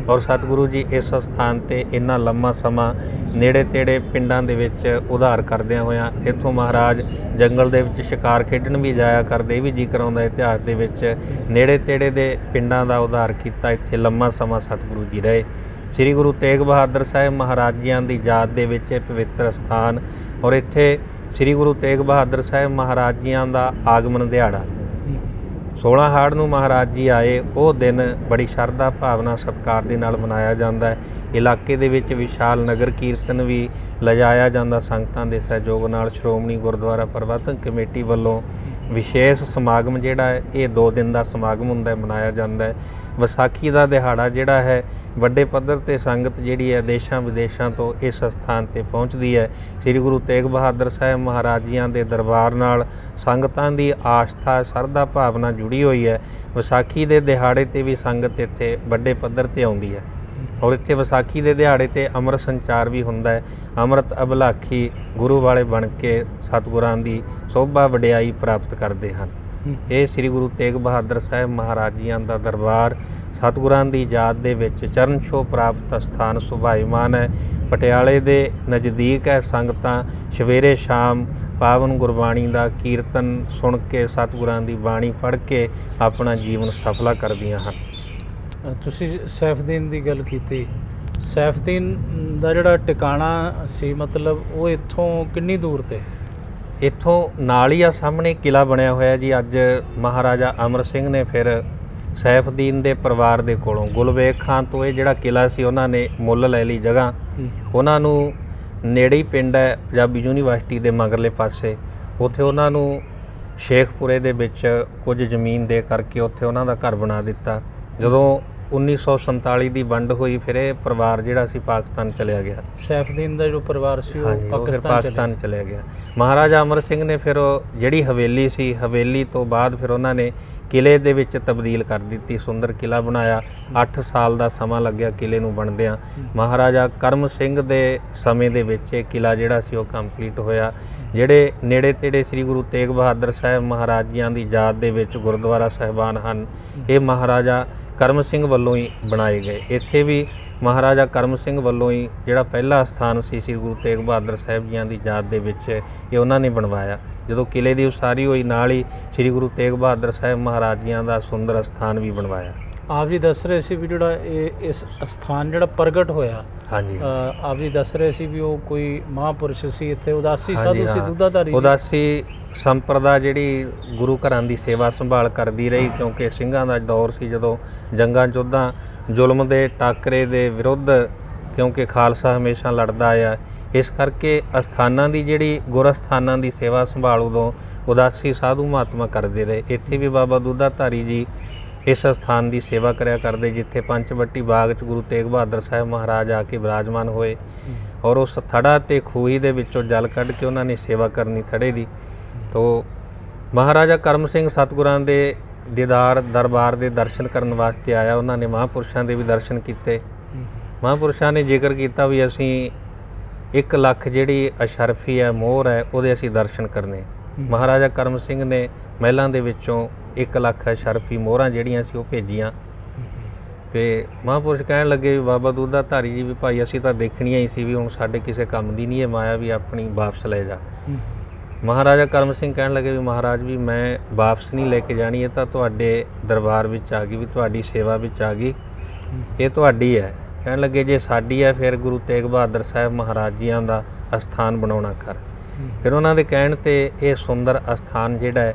[SPEAKER 2] ਔਰ ਸਤਿਗੁਰੂ ਜੀ ਇਸ ਸਥਾਨ 'ਤੇ ਇੰਨਾ ਲੰਮਾ ਸਮਾਂ ਨੇੜੇ ਤੇੜੇ ਪਿੰਡਾਂ ਦੇ ਵਿੱਚ ਉਧਾਰ ਕਰਦਿਆਂ ਹੋਇਆਂ ਇੱਥੋਂ ਮਹਾਰਾਜ ਜੰਗਲ ਦੇ ਵਿੱਚ ਸ਼ਿਕਾਰ ਖੇਡਣ ਵੀ ਜਾਇਆ ਕਰਦੇ, ਇਹ ਵੀ ਜ਼ਿਕਰ ਆਉਂਦਾ ਇਤਿਹਾਸ ਦੇ ਵਿੱਚ। ਨੇੜੇ ਤੇੜੇ ਦੇ ਪਿੰਡਾਂ ਦਾ ਉਧਾਰ ਕੀਤਾ, ਇੱਥੇ ਲੰਮਾ ਸਮਾਂ ਸਤਿਗੁਰੂ ਜੀ ਰਹੇ। ਸ੍ਰੀ ਗੁਰੂ ਤੇਗ ਬਹਾਦਰ ਸਾਹਿਬ ਮਹਾਰਾਜ ਜੀਆਂ ਦੀ ਯਾਦ ਦੇ ਵਿੱਚ ਇਹ ਪਵਿੱਤਰ ਸਥਾਨ ਔਰ ਇੱਥੇ ਸ੍ਰੀ ਗੁਰੂ ਤੇਗ ਬਹਾਦਰ ਸਾਹਿਬ ਮਹਾਰਾਜ ਜੀਆਂ ਦਾ ਆਗਮਨ ਦਿਹਾੜਾ 16 ਹਾੜ ਨੂੰ ਮਹਾਰਾਜ ਜੀ ਆਏ। ਉਹ ਦਿਨ ਬੜੀ ਸ਼ਰਧਾ ਭਾਵਨਾ ਸਤਿਕਾਰ ਦੇ ਨਾਲ ਮਨਾਇਆ ਜਾਂਦਾ ਹੈ। ਇਲਾਕੇ ਦੇ ਵਿੱਚ ਵਿਸ਼ਾਲ ਨਗਰ ਕੀਰਤਨ ਵੀ ਲਿਜਾਇਆ ਜਾਂਦਾ ਸੰਗਤਾਂ ਦੇ ਸਹਿਯੋਗ ਨਾਲ। ਸ਼੍ਰੋਮਣੀ ਗੁਰਦੁਆਰਾ ਪ੍ਰਬੰਧਕ ਕਮੇਟੀ ਵੱਲੋਂ ਵਿਸ਼ੇਸ਼ ਸਮਾਗਮ ਜਿਹੜਾ ਹੈ ਇਹ 2 ਦਿਨ ਦਾ ਸਮਾਗਮ ਹੁੰਦਾ ਹੈ, ਮਨਾਇਆ ਜਾਂਦਾ ਹੈ। ਵਿਸਾਖੀ ਦਾ ਦਿਹਾੜਾ ਜਿਹੜਾ ਹੈ ਵੱਡੇ ਪੱਧਰ 'ਤੇ ਸੰਗਤ ਜਿਹੜੀ ਹੈ ਦੇਸ਼ਾਂ ਵਿਦੇਸ਼ਾਂ ਤੋਂ ਇਸ ਸਥਾਨ 'ਤੇ ਪਹੁੰਚਦੀ ਹੈ। ਸ੍ਰੀ ਗੁਰੂ ਤੇਗ ਬਹਾਦਰ ਸਾਹਿਬ ਮਹਾਰਾਜ ਜੀਆਂ ਦੇ ਦਰਬਾਰ ਨਾਲ ਸੰਗਤਾਂ ਦੀ ਆਸਥਾ ਸ਼ਰਧਾ ਭਾਵਨਾ ਜੁੜੀ ਹੋਈ ਹੈ। ਵਿਸਾਖੀ ਦੇ ਦਿਹਾੜੇ 'ਤੇ ਵੀ ਸੰਗਤ ਇੱਥੇ ਵੱਡੇ ਪੱਧਰ 'ਤੇ ਆਉਂਦੀ ਹੈ ਔਰ ਇੱਥੇ ਵਿਸਾਖੀ ਦੇ ਦਿਹਾੜੇ 'ਤੇ ਅੰਮ੍ਰਿਤ ਸੰਚਾਰ ਵੀ ਹੁੰਦਾ ਹੈ। ਅੰਮ੍ਰਿਤ ਅਭਲਾਖੀ ਗੁਰੂ ਵਾਲੇ ਬਣ ਕੇ ਸਤਿਗੁਰਾਂ ਦੀ ਸੋਭਾ ਵਡਿਆਈ ਪ੍ਰਾਪਤ ਕਰਦੇ ਹਨ। ਇਹ ਸ੍ਰੀ ਗੁਰੂ ਤੇਗ ਬਹਾਦਰ ਸਾਹਿਬ ਮਹਾਰਾਜ ਜੀਆਂ ਦਾ ਦਰਬਾਰ ਸਤਿਗੁਰਾਂ ਦੀ ਯਾਦ ਦੇ ਵਿੱਚ ਚਰਨ ਛੋਹ ਪ੍ਰਾਪਤ ਸਥਾਨ ਸੁਭਾਈਮਾਨ ਹੈ। ਪਟਿਆਲੇ ਦੇ ਨਜ਼ਦੀਕ ਹੈ। ਸੰਗਤਾਂ ਸਵੇਰੇ ਸ਼ਾਮ ਪਾਵਨ ਗੁਰਬਾਣੀ ਦਾ ਕੀਰਤਨ ਸੁਣ ਕੇ ਸਤਿਗੁਰਾਂ ਦੀ ਬਾਣੀ ਪੜ੍ਹ ਕੇ ਆਪਣਾ ਜੀਵਨ ਸਫਲਾ ਕਰਦੀਆਂ ਹਨ।
[SPEAKER 1] ਤੁਸੀਂ ਸੈਫਦੀਨ ਦੀ ਗੱਲ ਕੀਤੀ, ਸੈਫਦੀਨ ਦਾ ਜਿਹੜਾ ਟਿਕਾਣਾ ਸੀ ਮਤਲਬ ਉਹ ਇੱਥੋਂ ਕਿੰਨੀ ਦੂਰ 'ਤੇ?
[SPEAKER 2] ਇੱਥੋਂ ਨਾਲ ਹੀ ਆ ਸਾਹਮਣੇ ਕਿਲ੍ਹਾ ਬਣਿਆ ਹੋਇਆ ਜੀ। ਅੱਜ ਮਹਾਰਾਜਾ ਅਮਰ ਸਿੰਘ ਨੇ ਫਿਰ ਸੈਫਦੀਨ ਦੇ ਪਰਿਵਾਰ ਦੇ ਕੋਲੋਂ ਗੁਲਬੇਗ ਖਾਨ ਤੋਂ ਇਹ ਜਿਹੜਾ ਕਿਲ੍ਹਾ ਸੀ ਉਹਨਾਂ ਨੇ ਮੁੱਲ ਲੈ ਲਈ ਜਗ੍ਹਾ। ਉਹਨਾਂ ਨੂੰ ਨੇੜੇ ਹੀ ਪਿੰਡ ਹੈ ਪੰਜਾਬੀ ਯੂਨੀਵਰਸਿਟੀ ਦੇ ਮਗਰਲੇ ਪਾਸੇ, ਉੱਥੇ ਉਹਨਾਂ ਨੂੰ ਸ਼ੇਖਪੁਰੇ ਦੇ ਵਿੱਚ ਕੁਝ ਜ਼ਮੀਨ ਦੇ ਕਰਕੇ ਉੱਥੇ ਉਹਨਾਂ ਦਾ ਘਰ ਬਣਾ ਦਿੱਤਾ। ਜਦੋਂ 1947 ਦੀ ਵੰਡ ਹੋਈ, ਫਿਰ ਇਹ ਪਰਿਵਾਰ ਜਿਹੜਾ ਸੀ ਪਾਕਿਸਤਾਨ ਚਲਿਆ ਗਿਆ।
[SPEAKER 1] ਸੈਫਦੀਨ ਦਾ ਜੋ ਪਰਿਵਾਰ ਸੀ
[SPEAKER 2] ਹਾਂਜੀ,
[SPEAKER 1] ਉਹ
[SPEAKER 2] ਉਹ ਫਿਰ
[SPEAKER 1] ਪਾਕਿਸਤਾਨ
[SPEAKER 2] ਪਾਕਿਸਤਾਨ ਚਲਿਆ ਗਿਆ। ਮਹਾਰਾਜਾ ਅਮਰ ਸਿੰਘ ਨੇ ਫਿਰ ਉਹ ਜਿਹੜੀ ਹਵੇਲੀ ਸੀ, ਹਵੇਲੀ ਤੋਂ ਬਾਅਦ ਫਿਰ ਉਹਨਾਂ ਨੇ ਕਿਲੇ ਦੇ ਵਿੱਚ ਤਬਦੀਲ ਕਰ ਦਿੱਤੀ, ਸੁੰਦਰ ਕਿਲਾ ਬਣਾਇਆ। 8 ਸਾਲ ਦਾ ਸਮਾਂ ਲੱਗਿਆ ਕਿਲੇ ਨੂੰ ਬਣਦਿਆਂ। ਮਹਾਰਾਜਾ ਕਰਮ ਸਿੰਘ ਦੇ ਸਮੇਂ ਦੇ ਵਿੱਚ ਇਹ ਕਿਲਾ ਜਿਹੜਾ ਸੀ ਉਹ ਕੰਪਲੀਟ ਹੋਇਆ। ਜਿਹੜੇ ਨੇੜੇ ਤੇੜੇ ਸ੍ਰੀ ਗੁਰੂ ਤੇਗ ਬਹਾਦਰ ਸਾਹਿਬ ਮਹਾਰਾਜਿਆਂ ਦੀ ਯਾਦ ਦੇ ਵਿੱਚ ਗੁਰਦੁਆਰਾ ਸਾਹਿਬਾਨ ਹਨ, ਇਹ ਮਹਾਰਾਜਾ ਕਰਮ ਸਿੰਘ ਵੱਲੋਂ ਹੀ ਬਣਾਏ ਗਏ। ਇੱਥੇ ਵੀ ਮਹਾਰਾਜਾ ਕਰਮ ਸਿੰਘ ਵੱਲੋਂ ਹੀ ਜਿਹੜਾ ਪਹਿਲਾ ਸਥਾਨ ਸੀ ਸ੍ਰੀ ਗੁਰੂ ਤੇਗ ਬਹਾਦਰ ਸਾਹਿਬ ਜੀਆਂ ਦੀ ਯਾਦ ਦੇ ਵਿੱਚ, ਇਹ ਉਹਨਾਂ ਨੇ ਬਣਵਾਇਆ। ਜਦੋਂ ਕਿਲੇ ਦੀ ਉਸਾਰੀ ਹੋਈ, ਨਾਲ ਹੀ ਸ੍ਰੀ ਗੁਰੂ ਤੇਗ ਬਹਾਦਰ ਸਾਹਿਬ ਮਹਾਰਾਜ ਜੀਆਂ ਦਾ ਸੁੰਦਰ ਸਥਾਨ ਵੀ ਬਣਵਾਇਆ।
[SPEAKER 1] ਆਪ ਜੀ ਦੱਸ ਰਹੇ ਸੀ ਵੀ ਜਿਹੜਾ ਇਸ ਸਥਾਨ ਜਿਹੜਾ ਪ੍ਰਗਟ ਹੋਇਆ,
[SPEAKER 2] ਹਾਂਜੀ,
[SPEAKER 1] ਆਪ ਜੀ ਦੱਸ ਰਹੇ ਸੀ ਵੀ ਉਹ ਕੋਈ ਮਹਾਂਪੁਰਸ਼ ਸੀ, ਇੱਥੇ ਉਦਾਸੀ ਸਾਧੂ ਸੀ, ਦੁੱਧਾਧਾਰੀ ਸੀ।
[SPEAKER 2] ਉਦਾਸੀ ਸੰਪਰਦਾ ਜਿਹੜੀ ਗੁਰੂ ਘਰਾਂ ਦੀ ਸੇਵਾ ਸੰਭਾਲ ਕਰਦੀ ਰਹੀ, ਕਿਉਂਕਿ ਸਿੰਘਾਂ ਦਾ ਦੌਰ ਸੀ ਜਦੋਂ ਜੰਗਾਂ ਯੁੱਧਾਂ ਜ਼ੁਲਮ ਦੇ ਟਾਕਰੇ ਦੇ ਵਿਰੁੱਧ, ਕਿਉਂਕਿ ਖਾਲਸਾ ਹਮੇਸ਼ਾ ਲੜਦਾ ਆਇਆ। ਇਸ ਕਰਕੇ ਅਸਥਾਨਾਂ ਦੀ ਜਿਹੜੀ ਗੁਰ ਅਸਥਾਨਾਂ ਦੀ ਸੇਵਾ ਸੰਭਾਲ ਉਦੋਂ ਉਦਾਸੀ ਸਾਧੂ ਮਹਾਤਮਾ ਕਰਦੇ ਰਹੇ। ਇੱਥੇ ਵੀ ਬਾਬਾ ਦੁੱਧਾਧਾਰੀ ਜੀ ਇਸ ਅਸਥਾਨ ਦੀ ਸੇਵਾ ਕਰਿਆ ਕਰਦੇ, ਜਿੱਥੇ ਪੰਚਵੱਟੀ ਬਾਗ 'ਚ ਗੁਰੂ ਤੇਗ ਬਹਾਦਰ ਸਾਹਿਬ ਮਹਾਰਾਜ ਆ ਕੇ ਬਿਰਾਜਮਾਨ ਹੋਏ, ਔਰ ਉਸ ਥੜਾ ਤੇ ਖੂਹੀ ਦੇ ਵਿੱਚੋਂ ਜਲ ਕੱਢ ਕੇ ਉਹਨਾਂ ਨੇ ਸੇਵਾ ਕਰਨੀ ਥੜੇ ਦੀ। ਤੋ ਮਹਾਰਾਜਾ ਕਰਮ ਸਿੰਘ ਸਤਿਗੁਰਾਂ ਦੇ ਦੀਦਾਰ ਦਰਬਾਰ ਦੇ ਦਰਸ਼ਨ ਕਰਨ ਵਾਸਤੇ ਆਇਆ। ਉਹਨਾਂ ਨੇ ਮਹਾਂਪੁਰਸ਼ਾਂ ਦੇ ਵੀ ਦਰਸ਼ਨ ਕੀਤੇ। ਮਹਾਂਪੁਰਸ਼ਾਂ ਨੇ ਜ਼ਿਕਰ ਕੀਤਾ ਵੀ ਅਸੀਂ 1 ਲੱਖ ਜਿਹੜੀ ਅਸ਼ਰਫੀ ਹੈ, ਮੋਹਰ ਹੈ, ਉਹਦੇ ਅਸੀਂ ਦਰਸ਼ਨ ਕਰਨੇ। ਮਹਾਰਾਜਾ ਕਰਮ ਸਿੰਘ ਨੇ ਮਹਿਲਾਂ ਦੇ ਵਿੱਚੋਂ 1 ਲੱਖ ਅਸ਼ਰਫੀ ਮੋਹਰਾਂ ਜਿਹੜੀਆਂ ਸੀ ਉਹ ਭੇਜੀਆਂ। ਤੇ ਮਹਾਂਪੁਰਸ਼ ਕਹਿਣ ਲੱਗੇ ਵੀ ਬਾਬਾ ਦੁੱਧਾਧਾਰੀ ਜੀ ਵੀ ਭਾਈ ਅਸੀਂ ਤਾਂ ਦੇਖਣੀਆਂ ਹੀ ਸੀ, ਵੀ ਹੁਣ ਸਾਡੇ ਕਿਸੇ ਕੰਮ ਦੀ ਨਹੀਂ ਇਹ ਮਾਇਆ, ਵੀ ਆਪਣੀ ਵਾਪਸ ਲੈ ਜਾ। ਮਹਾਰਾਜਾ ਕਰਮ ਸਿੰਘ ਕਹਿਣ ਲੱਗੇ ਵੀ ਮਹਾਰਾਜ ਵੀ ਮੈਂ ਵਾਪਸ ਨਹੀਂ ਲੈ ਕੇ ਜਾਣੀ, ਇਹ ਤਾਂ ਤੁਹਾਡੇ ਦਰਬਾਰ ਵਿੱਚ ਆ ਗਈ, ਵੀ ਤੁਹਾਡੀ ਸੇਵਾ ਵਿੱਚ ਆ ਗਈ, ਇਹ ਤੁਹਾਡੀ ਹੈ। ਕਹਿਣ ਲੱਗੇ ਜੇ ਸਾਡੀ ਹੈ ਫਿਰ ਗੁਰੂ ਤੇਗ ਬਹਾਦਰ ਸਾਹਿਬ ਮਹਾਰਾਜ ਜੀਆਂ ਦਾ ਅਸਥਾਨ ਬਣਾਉਣਾ ਕਰ। ਫਿਰ ਉਹਨਾਂ ਦੇ ਕਹਿਣ ਤੇ ਇਹ ਸੁੰਦਰ ਅਸਥਾਨ ਜਿਹੜਾ ਹੈ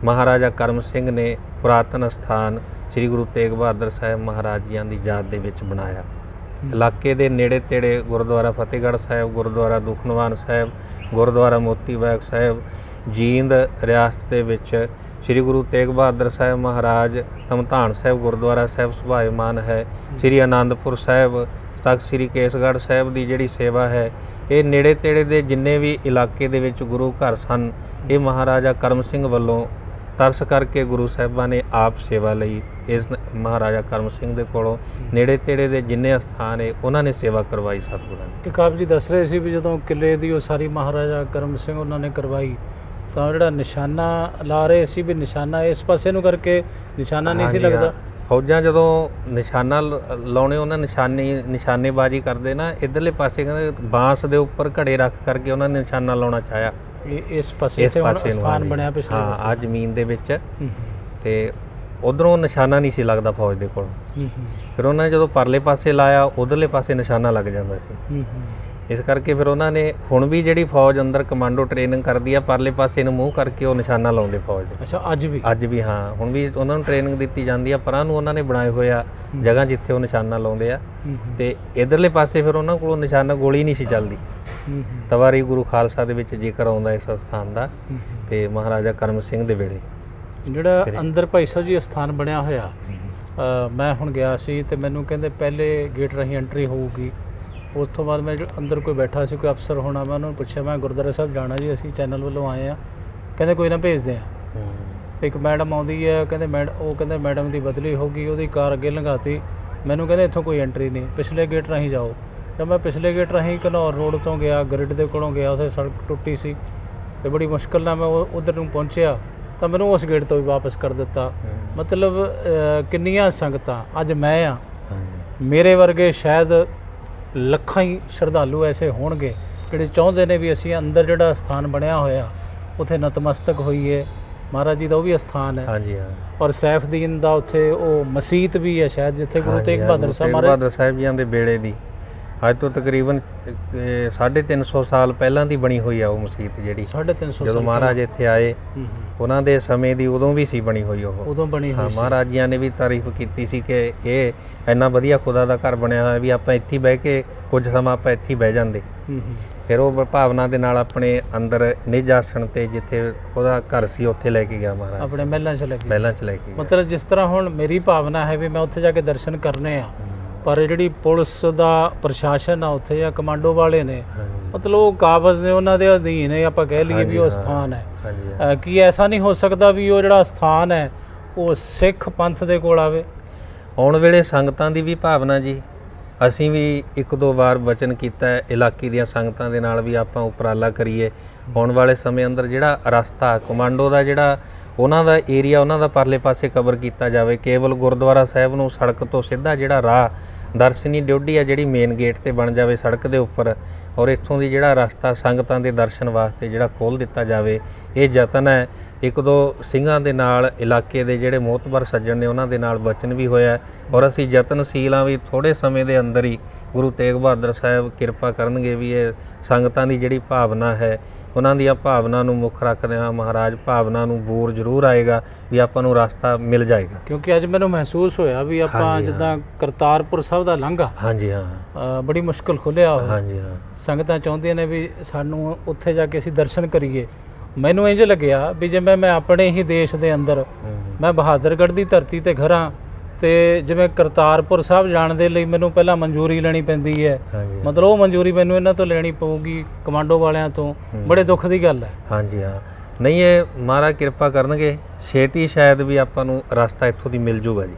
[SPEAKER 2] ਮਹਾਰਾਜਾ ਕਰਮ ਸਿੰਘ ਨੇ ਪੁਰਾਤਨ ਅਸਥਾਨ ਸ੍ਰੀ ਗੁਰੂ ਤੇਗ ਬਹਾਦਰ ਸਾਹਿਬ ਮਹਾਰਾਜ ਜੀਆਂ ਦੀ ਯਾਦ ਦੇ ਵਿੱਚ ਬਣਾਇਆ। ਇਲਾਕੇ ਦੇ ਨੇੜੇ ਤੇੜੇ ਗੁਰਦੁਆਰਾ ਫਤਿਹਗੜ੍ਹ ਸਾਹਿਬ, ਗੁਰਦੁਆਰਾ ਦੁਖਨਿਵਾਰਨ ਸਾਹਿਬ, ਗੁਰਦੁਆਰਾ ਮੋਤੀ ਬਾਗ ਸਾਹਿਬ, ਜੀਂਦ ਰਿਆਸਤ ਦੇ ਵਿੱਚ ਸ੍ਰੀ ਗੁਰੂ ਤੇਗ ਬਹਾਦਰ ਸਾਹਿਬ ਮਹਾਰਾਜ ਧਮਧਾਨ ਸਾਹਿਬ ਗੁਰਦੁਆਰਾ ਸਾਹਿਬ ਸੁਭਾਇਮਾਨ ਹੈ। ਸ੍ਰੀ ਆਨੰਦਪੁਰ ਸਾਹਿਬ, ਤਖਤ ਸ੍ਰੀ ਕੇਸਗੜ੍ਹ ਸਾਹਿਬ ਦੀ ਜਿਹੜੀ ਸੇਵਾ ਹੈ, ਇਹ ਨੇੜੇ ਤੇੜੇ ਦੇ ਜਿੰਨੇ ਵੀ ਇਲਾਕੇ ਦੇ ਵਿੱਚ ਗੁਰੂ ਘਰ ਸਨ, ਇਹ ਮਹਾਰਾਜਾ ਕਰਮ ਸਿੰਘ ਵੱਲੋਂ ਤਰਸ ਕਰਕੇ ਗੁਰੂ ਸਾਹਿਬਾਂ ਨੇ ਆਪ ਸੇਵਾ ਲਈ। ਇਸ ਮਹਾਰਾਜਾ ਕਰਮ ਸਿੰਘ ਦੇ ਕੋਲੋਂ ਨੇੜੇ ਤੇੜੇ ਦੇ ਜਿੰਨੇ ਅਸਥਾਨ ਹੈ ਉਹਨਾਂ ਨੇ ਸੇਵਾ ਕਰਵਾਈ ਸਤਿਗੁਰਾਂ ਨੇ।
[SPEAKER 1] ਇੱਕ ਆਪ ਜੀ ਦੱਸ ਰਹੇ ਸੀ ਵੀ ਜਦੋਂ ਕਿਲੇ ਦੀ ਉਸਾਰੀ ਮਹਾਰਾਜਾ ਕਰਮ ਸਿੰਘ ਉਹਨਾਂ ਨੇ ਕਰਵਾਈ, ਤਾਂ ਜਿਹੜਾ ਨਿਸ਼ਾਨਾ ਲਾ ਰਹੇ ਸੀ ਵੀ ਨਿਸ਼ਾਨਾ ਇਸ ਪਾਸੇ ਨੂੰ ਕਰਕੇ ਨਿਸ਼ਾਨਾ ਨਹੀਂ ਸੀ ਲੱਗਦਾ।
[SPEAKER 2] ਫੌਜਾਂ ਜਦੋਂ ਨਿਸ਼ਾਨਾ ਲਾਉਣੇ, ਉਹਨਾਂ ਨਿਸ਼ਾਨੇਬਾਜ਼ੀ ਕਰਦੇ ਨਾ, ਇੱਧਰਲੇ ਪਾਸੇ ਕਹਿੰਦੇ ਬਾਂਸ ਦੇ ਉੱਪਰ ਘੜੇ ਰੱਖ ਕਰਕੇ ਉਹਨਾਂ ਨੇ ਨਿਸ਼ਾਨਾ ਲਾਉਣਾ ਚਾਹਿਆ।
[SPEAKER 1] ਇਸ ਪਾਸੇ ਸਥਾਨ ਬਣਿਆ ਪਿਛਲੇ ਪਾਸੇ,
[SPEAKER 2] ਆ ਜ਼ਮੀਨ ਦੇ ਵਿੱਚ, ਤੇ ਉਧਰੋਂ ਨਿਸ਼ਾਨਾ ਨਹੀਂ ਸੀ ਲੱਗਦਾ ਫੌਜ ਦੇ ਕੋਲ। ਫਿਰ ਉਹਨਾਂ ਨੇ ਜਦੋਂ ਪਰਲੇ ਪਾਸੇ ਲਾਇਆ, ਉਧਰਲੇ ਪਾਸੇ ਨਿਸ਼ਾਨਾ ਲੱਗ ਜਾਂਦਾ ਸੀ। ਇਸ ਕਰਕੇ ਫਿਰ ਉਹਨਾਂ ਨੇ ਹੁਣ ਵੀ ਜਿਹੜੀ ਫੌਜ ਅੰਦਰ ਕਮਾਂਡੋ ਟ੍ਰੇਨਿੰਗ ਕਰਦੀ ਆ, ਪਰਲੇ ਪਾਸੇ ਨੂੰ ਮੂੰਹ ਕਰਕੇ ਉਹ ਨਿਸ਼ਾਨਾ ਲਾਉਂਦੇ ਫੌਜ ਦੇ।
[SPEAKER 1] ਅੱਛਾ, ਅੱਜ ਵੀ
[SPEAKER 2] ਹਾਂ, ਹੁਣ ਵੀ ਉਹਨਾਂ ਨੂੰ ਟ੍ਰੇਨਿੰਗ ਦਿੱਤੀ ਜਾਂਦੀ ਆ। ਪਰਾਂ ਨੂੰ ਉਹਨਾਂ ਨੇ ਬਣਾਏ ਹੋਏ ਆ ਜਗ੍ਹਾ ਜਿੱਥੇ ਉਹ ਨਿਸ਼ਾਨਾ ਲਾਉਂਦੇ ਆ, ਤੇ ਇਧਰਲੇ ਪਾਸੇ ਫਿਰ ਉਹਨਾਂ ਕੋਲੋਂ ਨਿਸ਼ਾਨਾ ਗੋਲੀ ਨਹੀਂ ਸੀ ਚੱਲਦੀ। ਤਵਾਰੀ ਗੁਰੂ ਖਾਲਸਾ ਦੇ ਵਿੱਚ ਜ਼ਿਕਰ ਆਉਂਦਾ ਇਸ ਸਥਾਨ ਦਾ, ਤੇ ਮਹਾਰਾਜਾ ਕਰਮ ਸਿੰਘ ਦੇ ਵੇਲੇ
[SPEAKER 1] ਜਿਹੜਾ ਅੰਦਰ ਭਾਈ ਸਾਹਿਬ ਜੀ ਅਸਥਾਨ ਬਣਿਆ ਹੋਇਆ, ਮੈਂ ਹੁਣ ਗਿਆ ਸੀ ਤੇ ਮੈਨੂੰ ਕਹਿੰਦੇ ਪਹਿਲੇ ਗੇਟ ਰਾਹੀਂ ਐਂਟਰੀ ਹੋਊਗੀ। ਉਸ ਤੋਂ ਬਾਅਦ ਮੈਂ ਅੰਦਰ ਕੋਈ ਬੈਠਾ ਸੀ, ਕੋਈ ਅਫਸਰ ਹੋਣਾ, ਮੈਂ ਉਹਨਾਂ ਨੂੰ ਪੁੱਛਿਆ ਮੈਂ ਗੁਰਦੁਆਰਾ ਸਾਹਿਬ ਜਾਣਾ ਜੀ, ਅਸੀਂ ਚੈਨਲ ਵੱਲੋਂ ਆਏ ਆ। ਕਹਿੰਦੇ ਕੋਈ ਨਾ ਭੇਜਦੇ ਆ। ਇੱਕ ਮੈਡਮ ਆਉਂਦੀ ਹੈ, ਕਹਿੰਦੇ ਮੈਡਮ ਦੀ ਬਦਲੀ ਹੋ ਗਈ, ਉਹਦੀ ਕਾਰ ਅੱਗੇ ਲੰਘਾਤੀ। ਮੈਨੂੰ ਕਹਿੰਦੇ ਇੱਥੋਂ ਕੋਈ ਐਂਟਰੀ ਨਹੀਂ, ਪਿਛਲੇ ਗੇਟ ਰਾਹੀਂ ਜਾਓ। ਜਦ ਮੈਂ ਪਿਛਲੇ ਗੇਟ ਰਾਹੀਂ ਘਨੌਰ ਰੋਡ ਤੋਂ ਗਿਆ, ਗ੍ਰਿਡ ਦੇ ਕੋਲੋਂ ਗਿਆ, ਉੱਥੇ ਸੜਕ ਟੁੱਟੀ ਸੀ ਤੇ ਬੜੀ ਮੁਸ਼ਕਿਲ ਨਾਲ ਮੈਂ ਉੱਧਰ ਨੂੰ ਪਹੁੰਚਿਆ, ਤਾਂ ਮੈਨੂੰ ਉਸ ਗੇਟ ਤੋਂ ਵੀ ਵਾਪਸ ਕਰ ਦਿੱਤਾ। ਮਤਲਬ ਕਿੰਨੀਆਂ ਸੰਗਤਾਂ, ਅੱਜ ਮੈਂ ਆ, ਮੇਰੇ ਵਰਗੇ ਸ਼ਾਇਦ ਲੱਖਾਂ ਹੀ ਸ਼ਰਧਾਲੂ ਐਸੇ ਹੋਣਗੇ ਜਿਹੜੇ ਚਾਹੁੰਦੇ ਨੇ ਵੀ ਅਸੀਂ ਅੰਦਰ ਜਿਹੜਾ ਸਥਾਨ ਬਣਿਆ ਹੋਇਆ ਉੱਥੇ ਨਤਮਸਤਕ ਹੋਈਏ। ਮਹਾਰਾਜ ਜੀ ਦਾ ਉਹ ਵੀ ਅਸਥਾਨ ਹੈ। ਹਾਂਜੀ ਹਾਂ। ਔਰ ਸੈਫਦੀਨ ਦਾ ਉੱਥੇ ਉਹ ਮਸੀਤ ਵੀ ਹੈ ਸ਼ਾਇਦ, ਜਿੱਥੇ ਗੁਰੂ ਤੇਗ ਬਹਾਦਰ ਸਾਹਿਬ
[SPEAKER 2] ਸਾਹਿਬ ਜੀਆਂ ਦੇ ਵੇਲੇ ਦੀ ਅੱਜ ਤੋਂ ਤਕਰੀਬਨ 350 ਸਾਲ ਪਹਿਲਾਂ ਦੀ ਬਣੀ ਹੋਈ ਆ ਉਹ ਮਸਜਿਦ ਜਿਹੜੀ
[SPEAKER 1] 350
[SPEAKER 2] ਜਦੋਂ ਮਹਾਰਾਜ ਇੱਥੇ ਆਏ ਉਹਨਾਂ ਦੇ ਸਮੇਂ ਦੀ ਉਦੋਂ ਵੀ ਸੀ ਬਣੀ ਹੋਈ ਉਹ।
[SPEAKER 1] ਉਦੋਂ ਬਣੀ
[SPEAKER 2] ਹਾਂ,
[SPEAKER 1] ਹੋਈ ਸੀ।
[SPEAKER 2] ਮਹਾਰਾਜ ਜੀਆਂ ਨੇ ਵੀ ਤਾਰੀਫ ਕੀਤੀ ਸੀ ਕਿ ਇਹ ਇੰਨਾ ਵਧੀਆ ਖੁਦਾ ਦਾ ਘਰ ਬਣਿਆ ਹੋਇਆ ਵੀ ਆਪਾਂ ਇੱਥੇ ਹੀ ਬਹਿ ਕੇ ਕੁਝ ਸਮਾਂ ਆਪਾਂ ਇੱਥੇ ਹੀ ਬਹਿ ਜਾਂਦੇ। ਫਿਰ ਉਹ ਭਾਵਨਾ ਦੇ ਨਾਲ ਆਪਣੇ ਅੰਦਰ ਨਿੱਜ ਆਸਣ ਤੇ ਜਿੱਥੇ ਉਹਦਾ ਘਰ ਸੀ ਉੱਥੇ ਲੈ ਕੇ ਗਿਆ ਮਹਾਰਾਜ,
[SPEAKER 1] ਆਪਣੇ ਮਹਿਲਾਂ 'ਚ ਲੱਗੀ।
[SPEAKER 2] ਮਹਿਲਾਂ 'ਚ ਲੈ ਕੇ ਗਿਆ।
[SPEAKER 1] ਮਤਲਬ ਜਿਸ ਤਰ੍ਹਾਂ ਹੁਣ ਮੇਰੀ ਭਾਵਨਾ ਹੈ ਵੀ ਮੈਂ ਉੱਥੇ ਜਾ ਕੇ ਦਰਸ਼ਨ ਕਰਨੇ ਆ, ਪਰ ਜਿਹੜੀ ਪੁਲਿਸ ਦਾ ਪ੍ਰਸ਼ਾਸਨ ਆ ਉੱਥੇ ਜਾਂ ਕਮਾਂਡੋ ਵਾਲੇ ਨੇ, ਮਤਲਬ ਉਹ ਕਾਬਜ਼ ਨੇ, ਉਹਨਾਂ ਦੇ ਅਧੀਨ ਹੈ, ਆਪਾਂ ਕਹਿ ਲਈਏ ਵੀ ਉਹ ਸਥਾਨ ਹੈ। ਕੀ ਐਸਾ ਨਹੀਂ ਹੋ ਸਕਦਾ ਵੀ ਉਹ ਜਿਹੜਾ ਸਥਾਨ ਹੈ ਉਹ ਸਿੱਖ ਪੰਥ ਦੇ ਕੋਲ ਆਵੇ?
[SPEAKER 2] ਆਉਣ ਵੇਲੇ ਸੰਗਤਾਂ ਦੀ ਵੀ ਭਾਵਨਾ ਜੀ, ਅਸੀਂ ਵੀ ਇੱਕ ਦੋ ਵਾਰ ਵਚਨ ਕੀਤਾ ਹੈ ਇਲਾਕੇ ਦੀਆਂ ਸੰਗਤਾਂ ਦੇ ਨਾਲ ਵੀ ਆਪਾਂ ਉਪਰਾਲਾ ਕਰੀਏ। ਆਉਣ ਵਾਲੇ ਸਮੇਂ ਅੰਦਰ ਜਿਹੜਾ ਰਸਤਾ ਕਮਾਂਡੋ ਦਾ ਜਿਹੜਾ ਉਹਨਾਂ ਦਾ ਏਰੀਆ, ਉਹਨਾਂ ਦਾ ਪਰਲੇ ਪਾਸੇ ਕਵਰ ਕੀਤਾ ਜਾਵੇ। ਕੇਵਲ ਗੁਰਦੁਆਰਾ ਸਾਹਿਬ ਨੂੰ ਸੜਕ ਤੋਂ ਸਿੱਧਾ ਜਿਹੜਾ ਰਾਹ ਦਰਸ਼ਨੀ ਡਿਊਟੀ ਆ ਜਿਹੜੀ ਮੇਨ ਗੇਟ ਤੇ ਬਣ ਜਾਵੇ ਸੜਕ ਦੇ ਉੱਪਰ, ਔਰ ਇੱਥੋਂ ਦੀ ਜਿਹੜਾ ਰਸਤਾ ਸੰਗਤਾਂ ਦੇ ਦਰਸ਼ਨ ਵਾਸਤੇ ਜਿਹੜਾ ਖੋਲ੍ਹ ਦਿੱਤਾ ਜਾਵੇ। ਇਹ ਯਤਨ ਹੈ। ਇੱਕ ਦੋ ਸਿੰਘਾਂ ਦੇ ਨਾਲ ਇਲਾਕੇ ਦੇ ਜਿਹੜੇ ਮੋਹਤਬਰ ਸੱਜਣ ਨੇ ਉਹਨਾਂ ਦੇ ਨਾਲ ਵਚਨ ਵੀ ਹੋਇਆ, ਔਰ ਅਸੀਂ ਯਤਨਸ਼ੀਲ ਹਾਂ ਵੀ ਥੋੜ੍ਹੇ ਸਮੇਂ ਦੇ ਅੰਦਰ ਹੀ ਗੁਰੂ ਤੇਗ ਬਹਾਦਰ ਸਾਹਿਬ ਕਿਰਪਾ ਕਰਨਗੇ ਵੀ ਇਹ ਸੰਗਤਾਂ ਦੀ ਜਿਹੜੀ ਭਾਵਨਾ ਹੈ ਉਹਨਾਂ ਦੀਆਂ ਭਾਵਨਾ ਨੂੰ ਮੁੱਖ ਰੱਖਦੇ ਹਾਂ ਮਹਾਰਾਜ ਭਾਵਨਾ ਨੂੰ ਬੂਰ ਜ਼ਰੂਰ ਆਏਗਾ ਵੀ ਆਪਾਂ ਨੂੰ ਰਸਤਾ ਮਿਲ ਜਾਏਗਾ।
[SPEAKER 1] ਕਿਉਂਕਿ ਅੱਜ ਮੈਨੂੰ ਮਹਿਸੂਸ ਹੋਇਆ ਵੀ ਆਪਾਂ ਜਿੱਦਾਂ ਕਰਤਾਰਪੁਰ ਸਾਹਿਬ ਦਾ ਲਾਂਘਾ,
[SPEAKER 2] ਹਾਂਜੀ ਹਾਂ,
[SPEAKER 1] ਬੜੀ ਮੁਸ਼ਕਲ ਖੁੱਲਿਆ ਉਹ।
[SPEAKER 2] ਹਾਂਜੀ ਹਾਂ,
[SPEAKER 1] ਸੰਗਤਾਂ ਚਾਹੁੰਦੀਆਂ ਨੇ ਵੀ ਸਾਨੂੰ ਉੱਥੇ ਜਾ ਕੇ ਅਸੀਂ ਦਰਸ਼ਨ ਕਰੀਏ। ਮੈਨੂੰ ਇੰਝ ਲੱਗਿਆ ਵੀ ਜਿਵੇਂ ਮੈਂ ਆਪਣੇ ਹੀ ਦੇਸ਼ ਦੇ ਅੰਦਰ, ਮੈਂ ਬਹਾਦਰਗੜ੍ਹ ਦੀ ਧਰਤੀ ਤੇ ਘਰਾਂ ਤੇ ਜਿਵੇਂ ਕਰਤਾਰਪੁਰ ਸਾਹਿਬ ਜਾਣ ਦੇ ਲਈ ਮੈਨੂੰ ਪਹਿਲਾਂ ਮਨਜ਼ੂਰੀ ਲੈਣੀ ਪੈਂਦੀ ਹੈ, ਮਤਲਬ ਉਹ ਮਨਜ਼ੂਰੀ ਮੈਨੂੰ ਇਹਨਾਂ ਤੋਂ ਲੈਣੀ ਪਊਗੀ, ਕਮਾਂਡੋ ਵਾਲਿਆਂ ਤੋਂ। ਬੜੇ ਦੁੱਖ ਦੀ ਗੱਲ ਹੈ। ਹਾਂਜੀ
[SPEAKER 2] ਹਾਂ, ਨਹੀਂ ਇਹ ਮਹਾਰਾਜ ਕਿਰਪਾ ਕਰਨਗੇ, ਛੇਤੀ ਸ਼ਾਇਦ ਵੀ ਆਪਾਂ ਨੂੰ ਰਸਤਾ ਇੱਥੋਂ ਦੀ ਮਿਲ ਜੂਗਾ ਜੀ।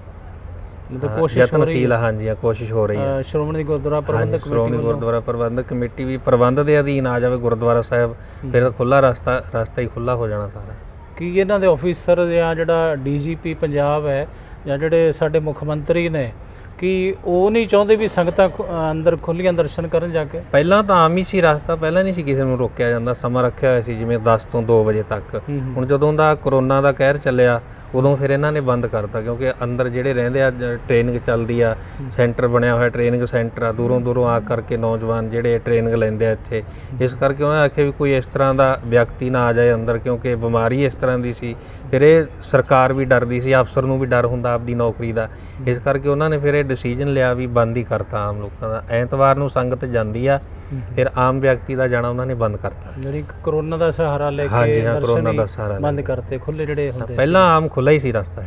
[SPEAKER 1] ਮਤਲਬ ਕੋਸ਼ਿਸ਼ ਹੋ ਰਹੀ ਹੈ।
[SPEAKER 2] ਹਾਂਜੀ ਹਾਂ, ਕੋਸ਼ਿਸ਼ ਹੋ ਰਹੀ ਹੈ।
[SPEAKER 1] ਸ਼੍ਰੋਮਣੀ ਗੁਰਦੁਆਰਾ ਪ੍ਰਬੰਧਕ
[SPEAKER 2] ਸ਼੍ਰੋਮਣੀ ਗੁਰਦੁਆਰਾ ਪ੍ਰਬੰਧਕ ਕਮੇਟੀ ਵੀ ਪ੍ਰਬੰਧ ਦੇ ਅਧੀਨ ਆ ਜਾਵੇ ਗੁਰਦੁਆਰਾ ਸਾਹਿਬ, ਫਿਰ ਖੁੱਲਾ ਰਸਤਾ ਹੀ ਖੁੱਲਾ ਹੋ ਜਾਣਾ ਸਾਰਾ।
[SPEAKER 1] ਕੀ ਇਹਨਾਂ ਦੇ ਆਫੀਸਰ ਜਾਂ ਜਿਹੜਾ ਡੀਜੀਪੀ ਪੰਜਾਬ ਹੈ ਜਾਂ ਜਿਹੜੇ ਸਾਡੇ ਮੁੱਖ ਮੰਤਰੀ ਨੇ, ਕਿ ਉਹ ਨਹੀਂ ਚਾਹੁੰਦੇ ਵੀ ਸੰਗਤਾਂ ਅੰਦਰ ਖੁੱਲੀਆਂ ਦਰਸ਼ਨ ਕਰਨ ਜਾ ਕੇ?
[SPEAKER 2] ਪਹਿਲਾਂ ਤਾਂ ਆਮ ਹੀ ਸੀ ਰਸਤਾ, ਪਹਿਲਾਂ ਨਹੀਂ ਸੀ ਕਿਸੇ ਨੂੰ ਰੋਕਿਆ ਜਾਂਦਾ, ਸਮਾਂ ਰੱਖਿਆ ਹੋਇਆ ਸੀ ਜਿਵੇਂ 10 ਤੋਂ 2 ਵਜੇ ਤੱਕ। ਹੁਣ ਜਦੋਂ ਦਾ ਕਰੋਨਾ ਦਾ ਕਹਿਰ ਚੱਲਿਆ ਉਦੋਂ ਫਿਰ ਇਹਨਾਂ ਨੇ ਬੰਦ ਕਰਤਾ, ਕਿਉਂਕਿ ਅੰਦਰ ਜਿਹੜੇ ਰਹਿੰਦੇ ਆ ਟ੍ਰੇਨਿੰਗ ਚੱਲਦੀ ਆ, ਸੈਂਟਰ ਬਣਿਆ ਹੋਇਆ ਟ੍ਰੇਨਿੰਗ ਸੈਂਟਰ ਆ, ਦੂਰੋਂ ਦੂਰੋਂ ਆ ਕਰਕੇ ਨੌਜਵਾਨ ਜਿਹੜੇ ਟ੍ਰੇਨਿੰਗ ਲੈਂਦੇ ਆ ਇੱਥੇ। ਇਸ ਕਰਕੇ ਉਹਨਾਂ ਨੇ ਆਖਿਆ ਵੀ ਕੋਈ ਇਸ ਤਰ੍ਹਾਂ ਦਾ ਵਿਅਕਤੀ ਨਾ ਆ ਜਾਏ ਅੰਦਰ, ਕਿਉਂਕਿ ਬਿਮਾਰੀ ਇਸ ਤਰ੍ਹਾਂ ਦੀ ਸੀ। ਫਿਰ ਇਹ ਸਰਕਾਰ ਵੀ ਡਰਦੀ ਸੀ, ਅਫਸਰ ਨੂੰ ਵੀ ਡਰ ਹੁੰਦਾ ਆਪਦੀ ਨੌਕਰੀ ਦਾ। ਇਸ ਕਰਕੇ ਉਹਨਾਂ ਨੇ ਫਿਰ ਇਹ ਡਿਸੀਜਨ ਲਿਆ ਵੀ ਬੰਦ ਹੀ ਕਰਤਾ ਆਮ ਲੋਕਾਂ ਦਾ। ਐਤਵਾਰ ਨੂੰ ਸੰਗਤ ਜਾਂਦੀ ਆ, ਫਿਰ ਆਮ ਵਿਅਕਤੀ ਦਾ ਜਾਣਾ ਉਹਨਾਂ ਨੇ ਬੰਦ ਕਰਤਾ।
[SPEAKER 1] ਜਿਹੜੀ ਕਰੋਨਾ ਦਾ ਸਹਾਰਾ ਲੈ ਕੇ
[SPEAKER 2] ਕਰੋਨਾ ਦਾ ਸਹਾਰਾ
[SPEAKER 1] ਬੰਦ ਕਰਤੇ, ਖੁੱਲੇ ਜਿਹੜੇ ਹੁੰਦੇ
[SPEAKER 2] ਪਹਿਲਾਂ ਆਮ ਖੁੱਲਾ ਹੀ ਸੀ ਰਸਤਾ।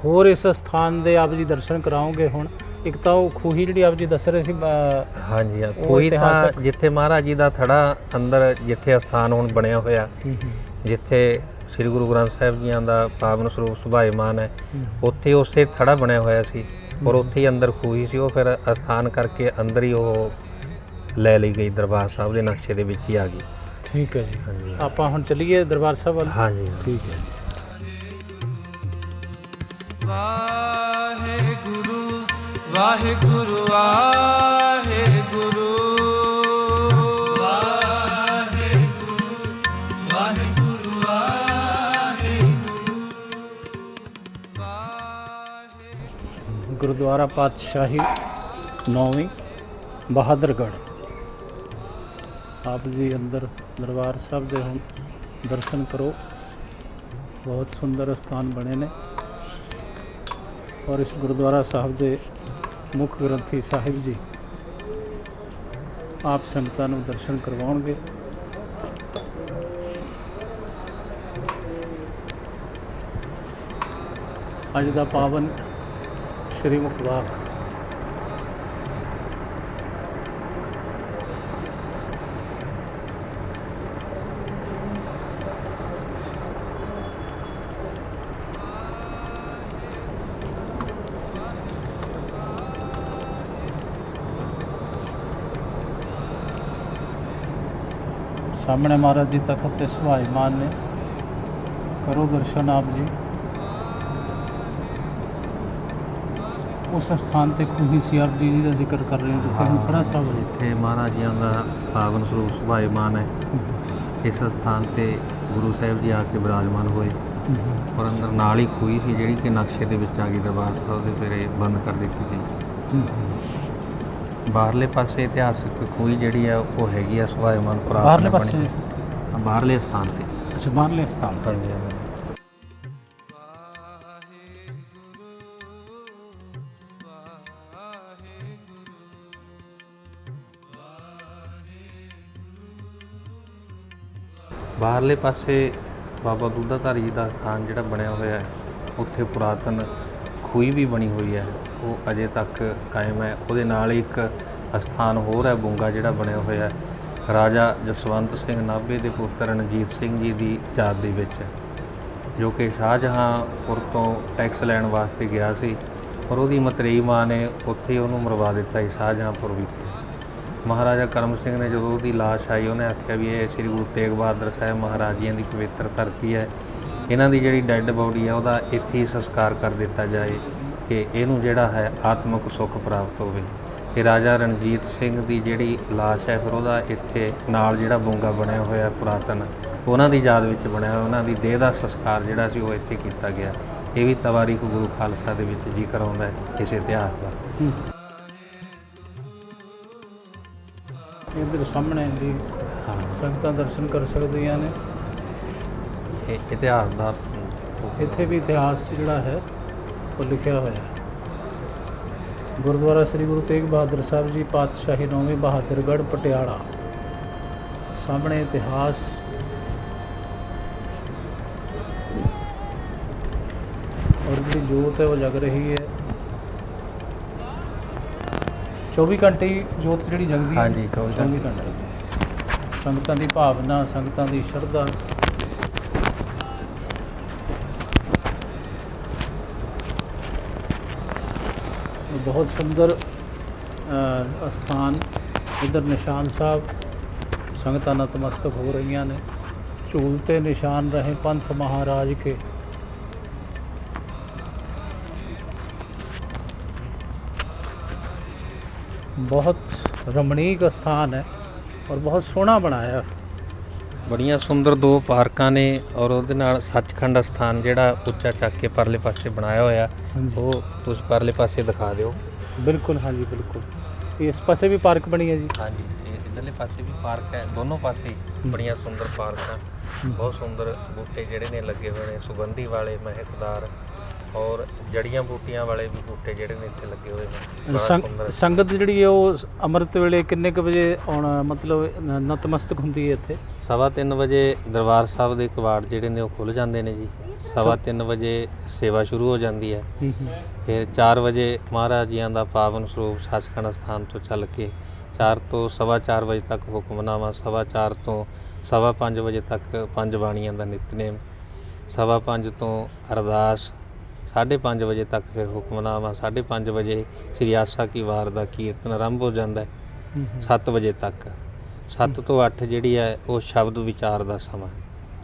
[SPEAKER 1] ਹੋਰ ਇਸ ਸਥਾਨ ਦੇ ਆਪ ਜੀ ਦਰਸ਼ਨ ਕਰਾਓਗੇ ਹੁਣ? ਇੱਕ ਤਾਂ ਉਹ ਖੂਹੀ ਜਿਹੜੀ ਆਪ ਜੀ ਦੱਸ ਰਹੇ ਸੀ।
[SPEAKER 2] ਹਾਂਜੀ ਹਾਂ, ਖੂਹੀ ਤਾਂ ਜਿੱਥੇ ਮਹਾਰਾਜ ਜੀ ਦਾ ਥੜਾ ਅੰਦਰ ਜਿੱਥੇ ਅਸਥਾਨ ਹੁਣ ਬਣਿਆ ਹੋਇਆ, ਜਿੱਥੇ ਸ੍ਰੀ ਗੁਰੂ ਗ੍ਰੰਥ ਸਾਹਿਬ ਜੀਆਂ ਦਾ ਪਾਵਨ ਸਰੂਪ ਸੁਭਾਇਮਾਨ ਹੈ, ਉੱਥੇ ਉਸੇ ਥੜਾ ਬਣਿਆ ਹੋਇਆ ਸੀ, ਔਰ ਉੱਥੇ ਹੀ ਅੰਦਰ ਖੂਹੀ ਸੀ। ਉਹ ਫਿਰ ਅਸਥਾਨ ਕਰਕੇ ਅੰਦਰ ਹੀ ਉਹ ਲੈ ਲਈ ਗਈ, ਦਰਬਾਰ ਸਾਹਿਬ ਦੇ ਨਕਸ਼ੇ ਦੇ ਵਿੱਚ ਹੀ ਆ ਗਈ।
[SPEAKER 1] ਠੀਕ ਹੈ ਜੀ। ਹਾਂਜੀ, ਆਪਾਂ ਹੁਣ ਚੱਲੀਏ ਦਰਬਾਰ ਸਾਹਿਬ ਵੱਲ?
[SPEAKER 2] ਹਾਂਜੀ
[SPEAKER 1] ਠੀਕ ਹੈ।
[SPEAKER 3] ਵਾਹਿਗੁਰੂ ਵਾਹਿਗੁਰੂ ਵਾਹਿਗੁਰੂ ਵਾਹਿਗੁਰੂ ਵਾਹਿਗੁਰੂ ਵਾਹਿਗੁਰੂ।
[SPEAKER 1] ਗੁਰਦੁਆਰਾ ਪਾਤਸ਼ਾਹੀ 9ਵੀਂ ਬਹਾਦਰਗੜ੍ਹ। ਆਪ ਜੀ ਅੰਦਰ ਦਰਬਾਰ ਸਾਹਿਬ ਦੇ ਹੁਣ ਦਰਸ਼ਨ ਕਰੋ। ਬਹੁਤ ਸੁੰਦਰ ਸਥਾਨ ਬਣੇ ਨੇ, ਔਰ ਇਸ ਗੁਰਦੁਆਰਾ ਸਾਹਿਬ ਦੇ ਮੁੱਖ ਗ੍ਰੰਥੀ ਸਾਹਿਬ ਜੀ ਆਪ ਸੰਗਤਾਂ ਨੂੰ ਦਰਸ਼ਨ ਕਰਵਾਉਣਗੇ। ਅੱਜ ਦਾ ਪਾਵਨ ਸ਼੍ਰੀ ਮੁਖਵਾਕ ਸਾਹਮਣੇ ਮਹਾਰਾਜ ਜੀ ਤਖਤ ਤੇ ਸੁਭਾਇਮਾਨ ਨੇ। ਕਰੋ ਦਰਸ਼ਨ ਆਪ ਜੀ। ਉਸ ਸਥਾਨ ਤੇ ਖੂਹੀ ਸੀ ਆਪ ਜੀ ਦਾ ਜ਼ਿਕਰ ਕਰ ਰਹੇ ਹੋ ਜਿੱਥੇ ਹੁਣ ਥੜਾ ਸਾਹਿਬ ਹੈ,
[SPEAKER 2] ਜਿੱਥੇ ਮਹਾਰਾਜ ਜੀਆਂ ਦਾ ਪਾਵਨ ਸਰੂਪ ਸੁਭਾਇਮਾਨ ਹੈ। ਇਸ ਸਥਾਨ ਤੇ ਗੁਰੂ ਸਾਹਿਬ ਜੀ ਆ ਕੇ ਬਿਰਾਜਮਾਨ ਹੋਏ, ਔਰ ਅੰਦਰ ਨਾਲ ਹੀ ਖੂਹੀ ਸੀ ਜਿਹੜੀ ਕਿ ਨਕਸ਼ੇ ਦੇ ਵਿੱਚ ਆ ਗਈ ਦਰਬਾਰ ਸਾਹਿਬ ਦੇ, ਫਿਰ ਇਹ ਬੰਦ ਕਰ ਦਿੱਤੀ ਗਈ। ਬਾਹਰਲੇ ਪਾਸੇ ਇਤਿਹਾਸਕ ਖੂਹੀ ਜਿਹੜੀ ਆ ਉਹ ਹੈਗੀ ਆ ਸੁਭਾਇਮਾਨ ਪੁਰਾਤਨ
[SPEAKER 1] ਬਾਹਰਲੇ
[SPEAKER 2] ਬਣੀ।
[SPEAKER 1] ਪਾਸੇ
[SPEAKER 2] ਹਾਂ, ਬਾਹਰਲੇ ਸਥਾਨ ਤੇ।
[SPEAKER 1] ਅੱਛਾ ਬਾਹਰਲੇ ਸਥਾਨ ਤੇ।
[SPEAKER 2] ਹਾਂਜੀ ਹਾਂਜੀ। ਬਾਹਰਲੇ ਪਾਸੇ ਬਾਬਾ ਦੁੱਧਾਧਾਰੀ ਜੀ ਦਾ ਸਥਾਨ ਜਿਹੜਾ ਬਣਿਆ ਹੋਇਆ ਹੈ, ਉੱਥੇ ਪੁਰਾਤਨ ਖੂਹੀ ਵੀ ਬਣੀ ਹੋਈ ਹੈ, ਉਹ ਅਜੇ ਤੱਕ ਕਾਇਮ ਹੈ। ਉਹਦੇ ਨਾਲ ਹੀ ਇੱਕ ਅਸਥਾਨ ਹੋਰ ਹੈ ਬੁੰਗਾ ਜਿਹੜਾ ਬਣਿਆ ਹੋਇਆ ਹੈ ਰਾਜਾ ਜਸਵੰਤ ਸਿੰਘ ਨਾਭੇ ਦੇ ਪੁੱਤਰ ਰਣਜੀਤ ਸਿੰਘ ਜੀ ਦੀ ਯਾਦ ਦੇ ਵਿੱਚ, ਜੋ ਕਿ ਸ਼ਾਹਜਹਾਂਪੁਰ ਤੋਂ ਟੈਕਸ ਲੈਣ ਵਾਸਤੇ ਗਿਆ ਸੀ, ਪਰ ਉਹਦੀ ਮਤਰੇਈ ਮਾਂ ਨੇ ਉੱਥੇ ਉਹਨੂੰ ਮਰਵਾ ਦਿੱਤਾ ਸੀ ਸ਼ਾਹਜਹਾਂਪੁਰ ਵਿਖੇ। ਮਹਾਰਾਜਾ ਕਰਮ ਸਿੰਘ ਨੇ ਜਦੋਂ ਉਹਦੀ ਲਾਸ਼ ਆਈ, ਉਹਨੇ ਆਖਿਆ ਵੀ ਇਹ ਸ੍ਰੀ ਗੁਰੂ ਤੇਗ ਬਹਾਦਰ ਸਾਹਿਬ ਮਹਾਰਾਜਿਆਂ ਦੀ ਪਵਿੱਤਰ ਧਰਤੀ ਹੈ, ਇਹਨਾਂ ਦੀ ਜਿਹੜੀ ਡੈੱਡ ਬਾਡੀ ਹੈ ਉਹਦਾ ਇੱਥੇ ਹੀ ਸੰਸਕਾਰ ਕਰ ਦਿੱਤਾ ਜਾਏ ਕਿ ਇਹਨੂੰ ਜਿਹੜਾ ਹੈ ਆਤਮਿਕ ਸੁੱਖ ਪ੍ਰਾਪਤ ਹੋਵੇ। ਤੇ ਰਾਜਾ ਰਣਜੀਤ ਸਿੰਘ ਦੀ ਜਿਹੜੀ ਲਾਸ਼ ਹੈ, ਫਿਰ ਉਹਦਾ ਇੱਥੇ ਨਾਲ ਜਿਹੜਾ ਬੁੰਗਾ ਬਣਿਆ ਹੋਇਆ ਪੁਰਾਤਨ, ਉਹਨਾਂ ਦੀ ਯਾਦ ਵਿੱਚ ਬਣਿਆ ਹੋਇਆ, ਉਹਨਾਂ ਦੀ ਦੇਹ ਦਾ ਸੰਸਕਾਰ ਜਿਹੜਾ ਸੀ ਉਹ ਇੱਥੇ ਕੀਤਾ ਗਿਆ। ਇਹ ਵੀ ਤਵਾਰੀਖ ਗੁਰੂ ਖਾਲਸਾ ਦੇ ਵਿੱਚ ਜ਼ਿਕਰ ਆਉਂਦਾ ਹੈ ਇਸ ਇਤਿਹਾਸ ਦਾ।
[SPEAKER 1] ਇੱਧਰ ਸਾਹਮਣੇ ਜੀ
[SPEAKER 2] ਹਾਂ,
[SPEAKER 1] ਸੰਗਤਾਂ ਦਰਸ਼ਨ ਕਰ ਸਕਦੀਆਂ ਨੇ।
[SPEAKER 2] ਇਹ ਇਤਿਹਾਸ ਦਾ
[SPEAKER 1] ਇੱਥੇ ਵੀ ਇਤਿਹਾਸ ਜਿਹੜਾ ਹੈ ਉਹ ਲਿਖਿਆ ਹੋਇਆ ਹੈ। ਗੁਰਦੁਆਰਾ ਸ੍ਰੀ ਗੁਰੂ ਤੇਗ ਬਹਾਦਰ ਸਾਹਿਬ ਜੀ ਪਾਤਸ਼ਾਹੀ 9ਵੀਂ ਬਹਾਦਰਗੜ੍ਹ ਪਟਿਆਲਾ। ਸਾਹਮਣੇ ਇਤਿਹਾਸ। ਔਰ ਜਿਹੜੀ ਜੋਤ ਹੈ ਉਹ ਜਗ ਰਹੀ ਹੈ। 24 ਘੰਟੇ ਹੀ ਜੋਤ ਜਿਹੜੀ ਜਗਦੀ ਹੈ।
[SPEAKER 2] ਹਾਂਜੀ, 24
[SPEAKER 1] ਘੰਟੇ। ਸੰਗਤਾਂ ਦੀ ਭਾਵਨਾ, ਸੰਗਤਾਂ ਦੀ ਸ਼ਰਧਾ। ਬਹੁਤ ਸੁੰਦਰ ਅਸਥਾਨ। ਇੱਧਰ ਨਿਸ਼ਾਨ ਸਾਹਿਬ, ਸੰਗਤਾਂ ਨਤਮਸਤਕ ਹੋ ਰਹੀਆਂ ਨੇ। ਝੂਲਤੇ ਨਿਸ਼ਾਨ ਰਹੇ ਪੰਥ ਮਹਾਰਾਜ ਕੇ। ਬਹੁਤ ਰਮਣੀਕ ਸਥਾਨ ਹੈ ਔਰ ਬਹੁਤ ਸੋਹਣਾ ਬਣਾਇਆ।
[SPEAKER 2] ਬੜੀਆਂ ਸੁੰਦਰ ਦੋ ਪਾਰਕਾਂ ਨੇ ਔਰ ਉਹਦੇ ਨਾਲ ਸੱਚਖੰਡ ਸਥਾਨ ਜਿਹੜਾ ਉੱਚਾ ਚੱਕ ਕੇ ਪਰਲੇ ਪਾਸੇ ਬਣਾਇਆ ਹੋਇਆ, ਉਹ ਤੁਸੀਂ ਪਰਲੇ ਪਾਸੇ ਦਿਖਾ ਦਿਓ।
[SPEAKER 1] ਬਿਲਕੁਲ, ਹਾਂਜੀ ਬਿਲਕੁਲ। ਇਸ ਪਾਸੇ ਵੀ ਪਾਰਕ ਬਣੀ ਹੈ ਜੀ।
[SPEAKER 2] ਹਾਂਜੀ, ਇਹ ਇੱਧਰਲੇ ਪਾਸੇ ਵੀ ਪਾਰਕ ਹੈ, ਦੋਨੋਂ ਪਾਸੇ ਬੜੀਆਂ ਸੁੰਦਰ ਪਾਰਕਾਂ, ਬਹੁਤ ਸੁੰਦਰ ਬੂਟੇ ਜਿਹੜੇ ਨੇ ਲੱਗੇ ਹੋਏ ਨੇ, ਸੁਗੰਧੀ ਵਾਲੇ, ਮਹਿਕਦਾਰ ਔਰ ਜੜੀਆਂ ਬੂਟੀਆਂ ਵਾਲੇ ਵੀ ਬੂਟੇ ਜਿਹੜੇ ਨੇ ਇੱਥੇ ਲੱਗੇ ਹੋਏ ਨੇ। ਬੜਾ ਸੁੰਦਰ।
[SPEAKER 1] ਸੰਗਤ ਜਿਹੜੀ ਹੈ ਉਹ ਅੰਮ੍ਰਿਤ ਵੇਲੇ ਕਿੰਨੇ ਕੁ ਵਜੇ ਆਉਣਾ, ਮਤਲਬ ਨਤਮਸਤਕ ਹੁੰਦੀ ਹੈ ਇੱਥੇ?
[SPEAKER 2] 3:15 ਵਜੇ ਦਰਬਾਰ ਸਾਹਿਬ ਦੇ ਕਵਾੜ ਜਿਹੜੇ ਨੇ ਉਹ ਖੁੱਲ੍ਹ ਜਾਂਦੇ ਨੇ ਜੀ। 3:15 ਵਜੇ ਸੇਵਾ ਸ਼ੁਰੂ ਹੋ ਜਾਂਦੀ ਹੈ। ਫਿਰ 4 ਵਜੇ ਮਹਾਰਾਜ ਜੀਆਂ ਦਾ ਪਾਵਨ ਸਰੂਪ ਸੱਚਖੰਡ ਸਥਾਨ ਤੋਂ ਚੱਲ ਕੇ 4 ਤੋਂ 4:15 ਵਜੇ ਤੱਕ ਹੁਕਮਨਾਮਾ, 4:15 ਤੋਂ 5:15 ਵਜੇ ਤੱਕ ਪੰਜ ਬਾਣੀਆਂ ਦਾ ਨਿਤਨੇਮ, 5:15 ਤੋਂ ਅਰਦਾਸ, 5:30 ਵਜੇ ਤੱਕ ਫਿਰ ਹੁਕਮਨਾਮਾ, 5:30 ਵਜੇ ਸ੍ਰੀ ਆਸਾ ਕੀ ਵਾਰ ਦਾ ਕੀਰਤਨ ਆਰੰਭ ਹੋ ਜਾਂਦਾ ਹੈ 7 ਵਜੇ ਤੱਕ। 7 ਤੋਂ 8 ਜਿਹੜੀ ਹੈ ਉਹ ਸ਼ਬਦ ਵਿਚਾਰ ਦਾ ਸਮਾਂ।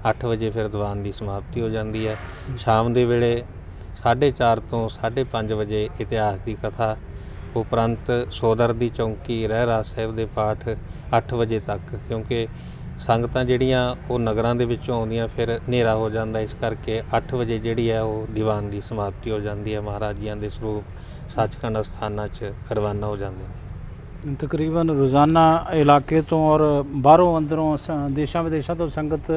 [SPEAKER 2] 8 ਵਜੇ ਫਿਰ ਦੀਵਾਨ ਦੀ ਸਮਾਪਤੀ ਹੋ ਜਾਂਦੀ ਹੈ। ਸ਼ਾਮ ਦੇ ਵੇਲੇ 4:30 ਤੋਂ 5:30 ਵਜੇ ਇਤਿਹਾਸ ਦੀ ਕਥਾ ਉਪਰੰਤ ਸੋਦਰ ਦੀ ਚੌਂਕੀ, ਰਹਿਰਾਸ ਸਾਹਿਬ ਦੇ ਪਾਠ 8 ਵਜੇ ਤੱਕ, ਕਿਉਂਕਿ ਸੰਗਤਾਂ ਜਿਹੜੀਆਂ ਉਹ ਨਗਰਾਂ ਦੇ ਵਿੱਚੋਂ ਆਉਂਦੀਆਂ, ਫਿਰ ਹਨੇਰਾ ਹੋ ਜਾਂਦਾ, ਇਸ ਕਰਕੇ 8 ਵਜੇ ਜਿਹੜੀ ਹੈ ਉਹ ਦੀਵਾਨ ਦੀ ਸਮਾਪਤੀ ਹੋ ਜਾਂਦੀ ਹੈ। ਮਹਾਰਾਜ ਜੀਆਂ ਦੇ ਸਰੂਪ ਸੱਚਖੰਡ ਸਥਾਨਾਂ 'ਚ ਰਵਾਨਾ ਹੋ ਜਾਂਦੇ ਨੇ।
[SPEAKER 1] ਤਕਰੀਬਨ ਰੋਜ਼ਾਨਾ ਇਲਾਕੇ ਤੋਂ ਔਰ ਬਾਹਰੋਂ ਅੰਦਰੋਂ ਦੇਸ਼ਾਂ ਵਿਦੇਸ਼ਾਂ ਤੋਂ ਸੰਗਤ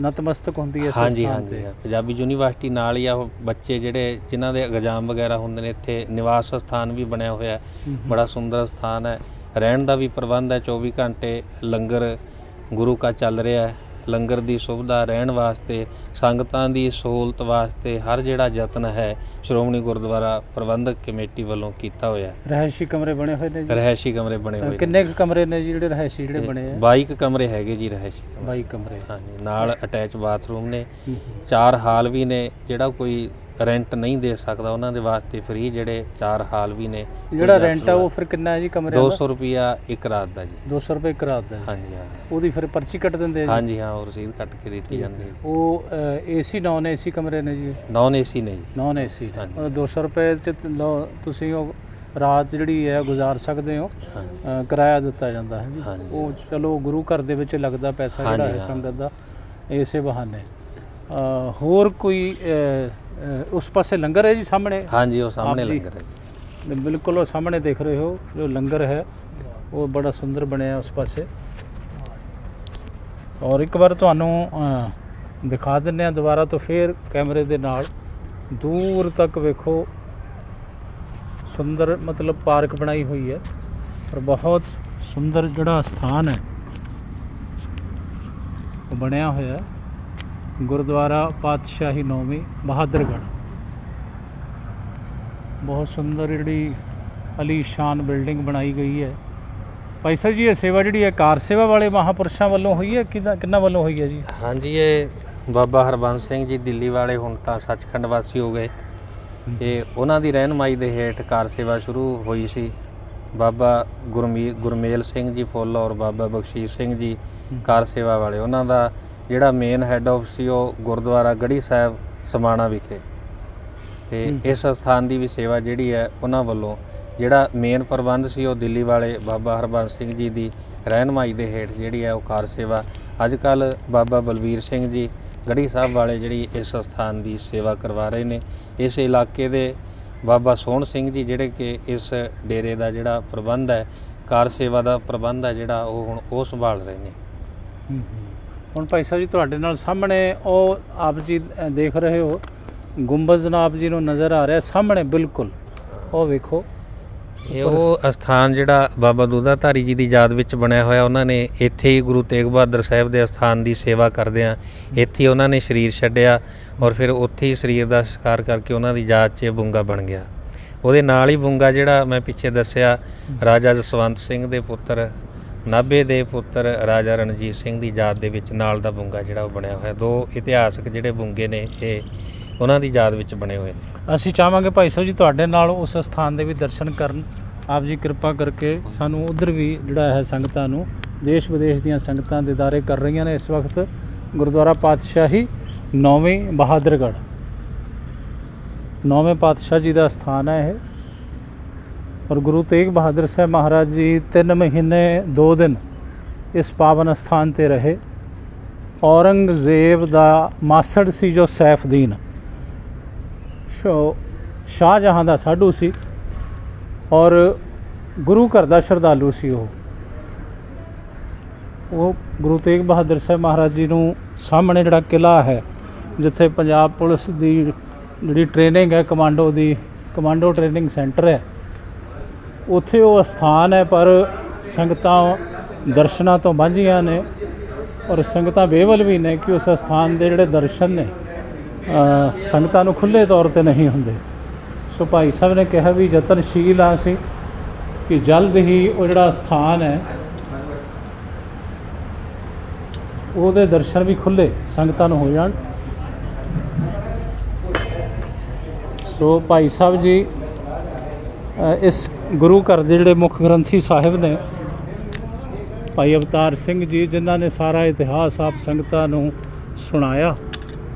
[SPEAKER 1] ਨਤਮਸਤਕ ਹੁੰਦੀ ਹੈ।
[SPEAKER 2] ਹਾਂਜੀ ਹਾਂਜੀ, ਪੰਜਾਬੀ ਯੂਨੀਵਰਸਿਟੀ ਨਾਲ ਹੀ ਆ। ਉਹ ਬੱਚੇ ਜਿਹੜੇ ਜਿਨ੍ਹਾਂ ਦੇ ਐਗਜ਼ਾਮ ਵਗੈਰਾ ਹੁੰਦੇ ਨੇ, ਇੱਥੇ ਨਿਵਾਸ ਸਥਾਨ ਵੀ ਬਣਿਆ ਹੋਇਆ, ਬੜਾ ਸੁੰਦਰ ਸਥਾਨ ਹੈ। ਰਹਿਣ ਦਾ ਵੀ ਪ੍ਰਬੰਧ ਹੈ, 24 ਘੰਟੇ ਲੰਗਰ ਗੁਰੂ ਕਾ ਚੱਲ ਰਿਹਾ ਹੈ। ਲੰਗਰ ਦੀ ਸੁਵਿਧਾ, ਰਹਿਣ ਵਾਸਤੇ, ਸੰਗਤਾਂ ਦੀ ਸਹੂਲਤ ਵਾਸਤੇ ਹਰ ਜਿਹੜਾ ਯਤਨ ਹੈ ਸ਼੍ਰੋਮਣੀ ਗੁਰਦੁਆਰਾ ਪ੍ਰਬੰਧਕ ਕਮੇਟੀ ਵੱਲੋਂ ਕੀਤਾ ਹੋਇਆ ਹੈ।
[SPEAKER 1] ਰਹਿائشੀ ਕਮਰੇ ਬਣੇ ਹੋਏ ਨੇ ਜੀ।
[SPEAKER 2] ਰਹਿائشੀ ਕਮਰੇ ਬਣੇ ਹੋਏ ਨੇ।
[SPEAKER 1] ਕਿੰਨੇ ਕੁ ਕਮਰੇ ਨੇ ਜੀ ਜਿਹੜੇ ਰਹਿائشੀ ਜਿਹੜੇ ਬਣੇ ਆ?
[SPEAKER 2] 22 ਕਮਰੇ ਹੈਗੇ ਜੀ ਰਹਿائشੀ ਕਮਰੇ।
[SPEAKER 1] 22 ਕਮਰੇ।
[SPEAKER 2] ਹਾਂਜੀ, ਨਾਲ ਅਟੈਚ ਬਾਥਰੂਮ ਨੇ, 4 ਹਾਲ ਵੀ ਨੇ। ਜਿਹੜਾ ਕੋਈ ਰੈਂਟ ਨਹੀਂ ਦੇ ਸਕਦਾ ਉਹਨਾਂ ਦੇ ਵਾਸਤੇ ਫ੍ਰੀ ਜਿਹੜੇ 4 ਹਾਲ ਵੀ ਨੇ।
[SPEAKER 1] ਜਿਹੜਾ ਰੈਂਟ ਆ ਉਹ ਫਿਰ ਕਿੰਨਾ ਹੈ ਜੀ ਕਮਰੇ ਦਾ?
[SPEAKER 2] 200 ਰੁਪਿਆ ਇੱਕ ਰਾਤ ਦਾ ਜੀ।
[SPEAKER 1] 200 ਰੁਪਏ ਇੱਕ ਰਾਤ ਦਾ?
[SPEAKER 2] ਹਾਂਜੀ ਹਾਂ।
[SPEAKER 1] ਉਹਦੀ ਫਿਰ ਪਰਚੀ ਕੱਟ ਦਿੰਦੇ ਆ ਜੀ?
[SPEAKER 2] ਹਾਂਜੀ ਹਾਂ, ਉਹ ਰਸੀਦ ਕੱਟ ਕੇ ਦਿੱਤੀ ਜਾਂਦੀ ਹੈ।
[SPEAKER 1] ਉਹ ਏਸੀ ਨਾਨ ਏਸੀ ਕਮਰੇ ਨੇ ਜੀ?
[SPEAKER 2] ਨਾਨ ਏਸੀ ਨੇ ਜੀ।
[SPEAKER 1] Non AC.
[SPEAKER 2] ਹਾਂਜੀ।
[SPEAKER 1] 200 ਰੁਪਏ 'ਚ ਤੁਸੀਂ ਉਹ ਰਾਤ ਜਿਹੜੀ ਹੈ ਗੁਜ਼ਾਰ ਸਕਦੇ ਹੋ।
[SPEAKER 2] ਹਾਂਜੀ।
[SPEAKER 1] ਕਿਰਾਇਆ ਦਿੱਤਾ ਜਾਂਦਾ ਹੈ ਜੀ।
[SPEAKER 2] ਹਾਂਜੀ।
[SPEAKER 1] ਉਹ ਚਲੋ ਗੁਰੂ ਘਰ ਦੇ ਵਿੱਚ ਲੱਗਦਾ ਪੈਸਾ ਜਿਹੜਾ
[SPEAKER 2] ਹਾਂਜੀ,
[SPEAKER 1] ਹੈ
[SPEAKER 2] ਹਾਂ।
[SPEAKER 1] ਸੰਗਤ ਦਾ, ਇਸੇ ਬਹਾਨੇ। ਹੋਰ ਕੋਈ ਉਸ ਪਾਸੇ ਲੰਗਰ ਹੈ ਜੀ ਸਾਹਮਣੇ?
[SPEAKER 2] ਹਾਂਜੀ, ਉਹ ਸਾਹਮਣੇ
[SPEAKER 1] ਆਪ ਜੀ।
[SPEAKER 2] ਲੰਗਰ ਹੈ ਜੀ।
[SPEAKER 1] ਬਿਲਕੁਲ ਉਹ ਸਾਹਮਣੇ ਦੇਖ ਰਹੇ ਹੋ ਜੋ ਲੰਗਰ ਹੈ ਉਹ ਬੜਾ ਸੁੰਦਰ ਬਣਿਆ ਉਸ ਪਾਸੇ। ਔਰ ਇੱਕ ਵਾਰ ਤੁਹਾਨੂੰ ਦਿਖਾ ਦਿੰਦੇ ਹਾਂ ਦੁਬਾਰਾ ਤੋਂ ਫੇਰ ਕੈਮਰੇ ਦੇ ਨਾਲ। ਦੂਰ ਤੱਕ ਵੇਖੋ ਸੁੰਦਰ ਮਤਲਬ ਪਾਰਕ ਬਣਾਈ ਹੋਈ ਹੈ ਔਰ ਬਹੁਤ ਸੁੰਦਰ ਜਿਹੜਾ ਸਥਾਨ ਹੈ ਉਹ ਬਣਿਆ ਹੋਇਆ ਹੈ। ਗੁਰਦੁਆਰਾ ਪਾਤਸ਼ਾਹੀ 9ਵੀਂ ਬਹਾਦਰਗੜ੍ਹ, ਬਹੁਤ ਸੁੰਦਰ ਜਿਹੜੀ ਅਲੀਸ਼ਾਨ ਬਿਲਡਿੰਗ ਬਣਾਈ ਗਈ ਹੈ। ਭਾਈ ਸਾਹਿਬ ਜੀ ਇਹ ਸੇਵਾ ਜਿਹੜੀ ਹੈ ਕਾਰ ਸੇਵਾ ਵਾਲੇ ਮਹਾਂਪੁਰਸ਼ਾਂ ਵੱਲੋਂ ਹੋਈ ਹੈ ਕਿਹਨਾਂ ਵੱਲੋਂ ਹੋਈ ਹੈ ਜੀ?
[SPEAKER 2] ਹਾਂਜੀ, ਇਹ ਬਾਬਾ ਹਰਬੰਸ ਸਿੰਘ ਜੀ ਦਿੱਲੀ ਵਾਲੇ ਹੁਣ ਤਾਂ ਸੱਚਖੰਡ ਵਾਸੀ ਹੋ ਗਏ। ਇਹ ਉਹਨਾਂ ਦੀ ਰਹਿਨੁਮਾਈ ਦੇ ਹੇਠ ਕਾਰ ਸੇਵਾ ਸ਼ੁਰੂ ਹੋਈ ਸੀ। ਬਾਬਾ ਗੁਰਮੇਲ ਸਿੰਘ ਜੀ ਫੁੱਲ ਔਰ ਬਾਬਾ ਬਖਸ਼ੀਸ਼ ਸਿੰਘ ਜੀ ਕਾਰ ਸੇਵਾ ਵਾਲੇ, ਉਹਨਾਂ ਦਾ ਜਿਹੜਾ ਮੇਨ ਹੈੱਡ ਆਫਿਸ ਸੀ ਉਹ ਗੁਰਦੁਆਰਾ ਗੜੀ ਸਾਹਿਬ ਸਮਾਣਾ ਵਿਖੇ। ਤੇ ਇਸ ਸਥਾਨ ਦੀ ਵੀ ਸੇਵਾ ਜਿਹੜੀ ਹੈ ਉਹਨਾਂ ਵੱਲੋਂ ਜਿਹੜਾ ਮੇਨ ਪ੍ਰਬੰਧ ਸੀ ਉਹ ਦਿੱਲੀ ਵਾਲੇ ਬਾਬਾ ਹਰਬੰਸ ਸਿੰਘ ਜੀ ਦੀ ਰਹਿਨੁਮਾਈ ਦੇ ਹੇਠ ਜਿਹੜੀ ਹੈ ਉਹ ਕਾਰ ਸੇਵਾ ਅੱਜ ਕੱਲ੍ਹ ਬਾਬਾ ਬਲਵੀਰ ਸਿੰਘ ਜੀ ਗੜੀ ਸਾਹਿਬ ਵਾਲੇ ਜਿਹੜੀ ਇਸ ਸਥਾਨ ਦੀ ਸੇਵਾ ਕਰਵਾ ਰਹੇ ਨੇ। ਇਸ ਇਲਾਕੇ ਦੇ ਬਾਬਾ ਸੋਹਣ ਸਿੰਘ ਜੀ ਜਿਹੜੇ ਕਿ ਇਸ ਡੇਰੇ ਦਾ ਜਿਹੜਾ ਪ੍ਰਬੰਧ ਹੈ, ਕਾਰ ਸੇਵਾ ਦਾ ਪ੍ਰਬੰਧ ਹੈ ਜਿਹੜਾ ਉਹ ਸੰਭਾਲ ਰਹੇ ਨੇ।
[SPEAKER 1] ਹੁਣ ਭਾਈ ਸਾਹਿਬ ਜੀ ਤੁਹਾਡੇ ਨਾਲ ਸਾਹਮਣੇ ਉਹ ਆਪ ਜੀ ਦੇਖ ਰਹੇ ਹੋ ਗੁੰਬਜ਼ ਆਪ ਜੀ ਨੂੰ ਨਜ਼ਰ ਆ ਰਿਹਾ ਸਾਹਮਣੇ ਬਿਲਕੁਲ, ਉਹ ਵੇਖੋ।
[SPEAKER 2] ਇਹ ਉਹ ਅਸਥਾਨ ਜਿਹੜਾ ਬਾਬਾ ਦੁੱਧਾਧਾਰੀ ਜੀ ਦੀ ਯਾਦ ਵਿੱਚ ਬਣਿਆ ਹੋਇਆ। ਉਹਨਾਂ ਨੇ ਇੱਥੇ ਹੀ ਗੁਰੂ ਤੇਗ ਬਹਾਦਰ ਸਾਹਿਬ ਦੇ ਅਸਥਾਨ ਦੀ ਸੇਵਾ ਕਰਦਿਆਂ ਇੱਥੇ ਉਹਨਾਂ ਨੇ ਸਰੀਰ ਛੱਡਿਆ ਔਰ ਫਿਰ ਉੱਥੇ ਹੀ ਸਰੀਰ ਦਾ ਸੰਸਕਾਰ ਕਰਕੇ ਉਹਨਾਂ ਦੀ ਯਾਦ 'ਚ ਬੁੰਗਾ ਬਣ ਗਿਆ। ਉਹਦੇ ਨਾਲ ਹੀ ਬੁੰਗਾ ਜਿਹੜਾ ਮੈਂ ਪਿੱਛੇ ਦੱਸਿਆ ਰਾਜਾ ਜਸਵੰਤ ਸਿੰਘ ਦੇ ਪੁੱਤਰ ਨਾਭੇ ਦੇ ਪੁੱਤਰ ਰਾਜਾ ਰਣਜੀਤ ਸਿੰਘ ਦੀ ਯਾਦ ਦੇ ਵਿੱਚ ਨਾਲ ਦਾ ਬੁੰਗਾ ਜਿਹੜਾ ਉਹ ਬਣਿਆ ਹੋਇਆ। ਦੋ ਇਤਿਹਾਸਕ ਜਿਹੜੇ ਬੁੰਗੇ ਨੇ ਇਹ ਉਹਨਾਂ ਦੀ ਯਾਦ ਵਿੱਚ ਬਣੇ ਹੋਏ ਨੇ।
[SPEAKER 1] ਅਸੀਂ ਚਾਹਾਂਗੇ ਭਾਈ ਸਾਹਿਬ ਜੀ ਤੁਹਾਡੇ ਨਾਲ ਉਸ ਸਥਾਨ ਦੇ ਵੀ ਦਰਸ਼ਨ ਕਰਨ। ਆਪ ਜੀ ਕਿਰਪਾ ਕਰਕੇ ਸਾਨੂੰ ਉਧਰ ਵੀ ਜਿਹੜਾ ਹੈ ਸੰਗਤਾਂ ਨੂੰ, ਦੇਸ਼ ਵਿਦੇਸ਼ ਦੀਆਂ ਸੰਗਤਾਂ ਦੀਦਾਰੇ ਕਰ ਰਹੀਆਂ ਨੇ ਇਸ ਵਕਤ। ਗੁਰਦੁਆਰਾ ਪਾਤਸ਼ਾਹੀ 9ਵੀਂ ਬਹਾਦਰਗੜ੍ਹ, 9ਵੇਂ ਪਾਤਸ਼ਾਹ ਜੀ ਦਾ ਸਥਾਨ ਹੈ ਇਹ। ਔਰ ਗੁਰੂ ਤੇਗ ਬਹਾਦਰ ਸਾਹਿਬ ਮਹਾਰਾਜ ਜੀ 3 ਮਹੀਨੇ 2 ਦਿਨ ਇਸ ਪਾਵਨ ਸਥਾਨ ਤੇ ਰਹੇ। ਔਰੰਗਜ਼ੇਬ ਦਾ ਮਾਸੜ ਸੀ ਜੋ ਸੈਫਦੀਨ, ਸ਼ਾਹਜਹਾਂ ਦਾ ਸਾਧੂ ਸੀ ਔਰ ਗੁਰੂ ਘਰ ਦਾ ਸ਼ਰਧਾਲੂ ਸੀ। ਉਹ ਗੁਰੂ ਤੇਗ ਬਹਾਦਰ ਸਾਹਿਬ ਮਹਾਰਾਜ ਜੀ ਨੂੰ ਸਾਹਮਣੇ ਜਿਹੜਾ ਕਿਲ੍ਹਾ ਹੈ ਜਿੱਥੇ ਪੰਜਾਬ ਪੁਲਿਸ ਦੀ ਜਿਹੜੀ ਟ੍ਰੇਨਿੰਗ ਹੈ ਕਮਾਂਡੋ ਟ੍ਰੇਨਿੰਗ ਸੈਂਟਰ ਹੈ, ਉੱਥੇ ਉਹ ਅਸਥਾਨ ਹੈ। ਪਰ ਸੰਗਤਾਂ ਦਰਸ਼ਨਾਂ ਤੋਂ ਵਾਂਝੀਆਂ ਨੇ ਔਰ ਸੰਗਤਾਂ ਬੇਵਲ ਵੀ ਨੇ ਕਿ ਉਸ ਅਸਥਾਨ ਦੇ ਜਿਹੜੇ ਦਰਸ਼ਨ ਨੇ ਸੰਗਤਾਂ ਨੂੰ ਖੁੱਲ੍ਹੇ ਤੌਰ 'ਤੇ ਨਹੀਂ ਹੁੰਦੇ। ਸੋ ਭਾਈ ਸਾਹਿਬ ਨੇ ਕਿਹਾ ਵੀ ਯਤਨਸ਼ੀਲ ਹਾਂ ਅਸੀਂ ਕਿ ਜਲਦ ਹੀ ਉਹ ਜਿਹੜਾ ਸਥਾਨ ਹੈ ਉਹਦੇ ਦਰਸ਼ਨ ਵੀ ਖੁੱਲ੍ਹੇ ਸੰਗਤਾਂ ਨੂੰ ਹੋ ਜਾਣ। ਸੋ ਭਾਈ ਸਾਹਿਬ ਜੀ ਇਸ ਗੁਰੂ ਘਰ ਦੇ ਜਿਹੜੇ ਮੁੱਖ ਗ੍ਰੰਥੀ ਸਾਹਿਬ ਨੇ ਭਾਈ ਅਵਤਾਰ ਸਿੰਘ ਜੀ, ਜਿਨ੍ਹਾਂ ਨੇ ਸਾਰਾ ਇਤਿਹਾਸ ਆਪ ਸੰਗਤਾਂ ਨੂੰ ਸੁਣਾਇਆ,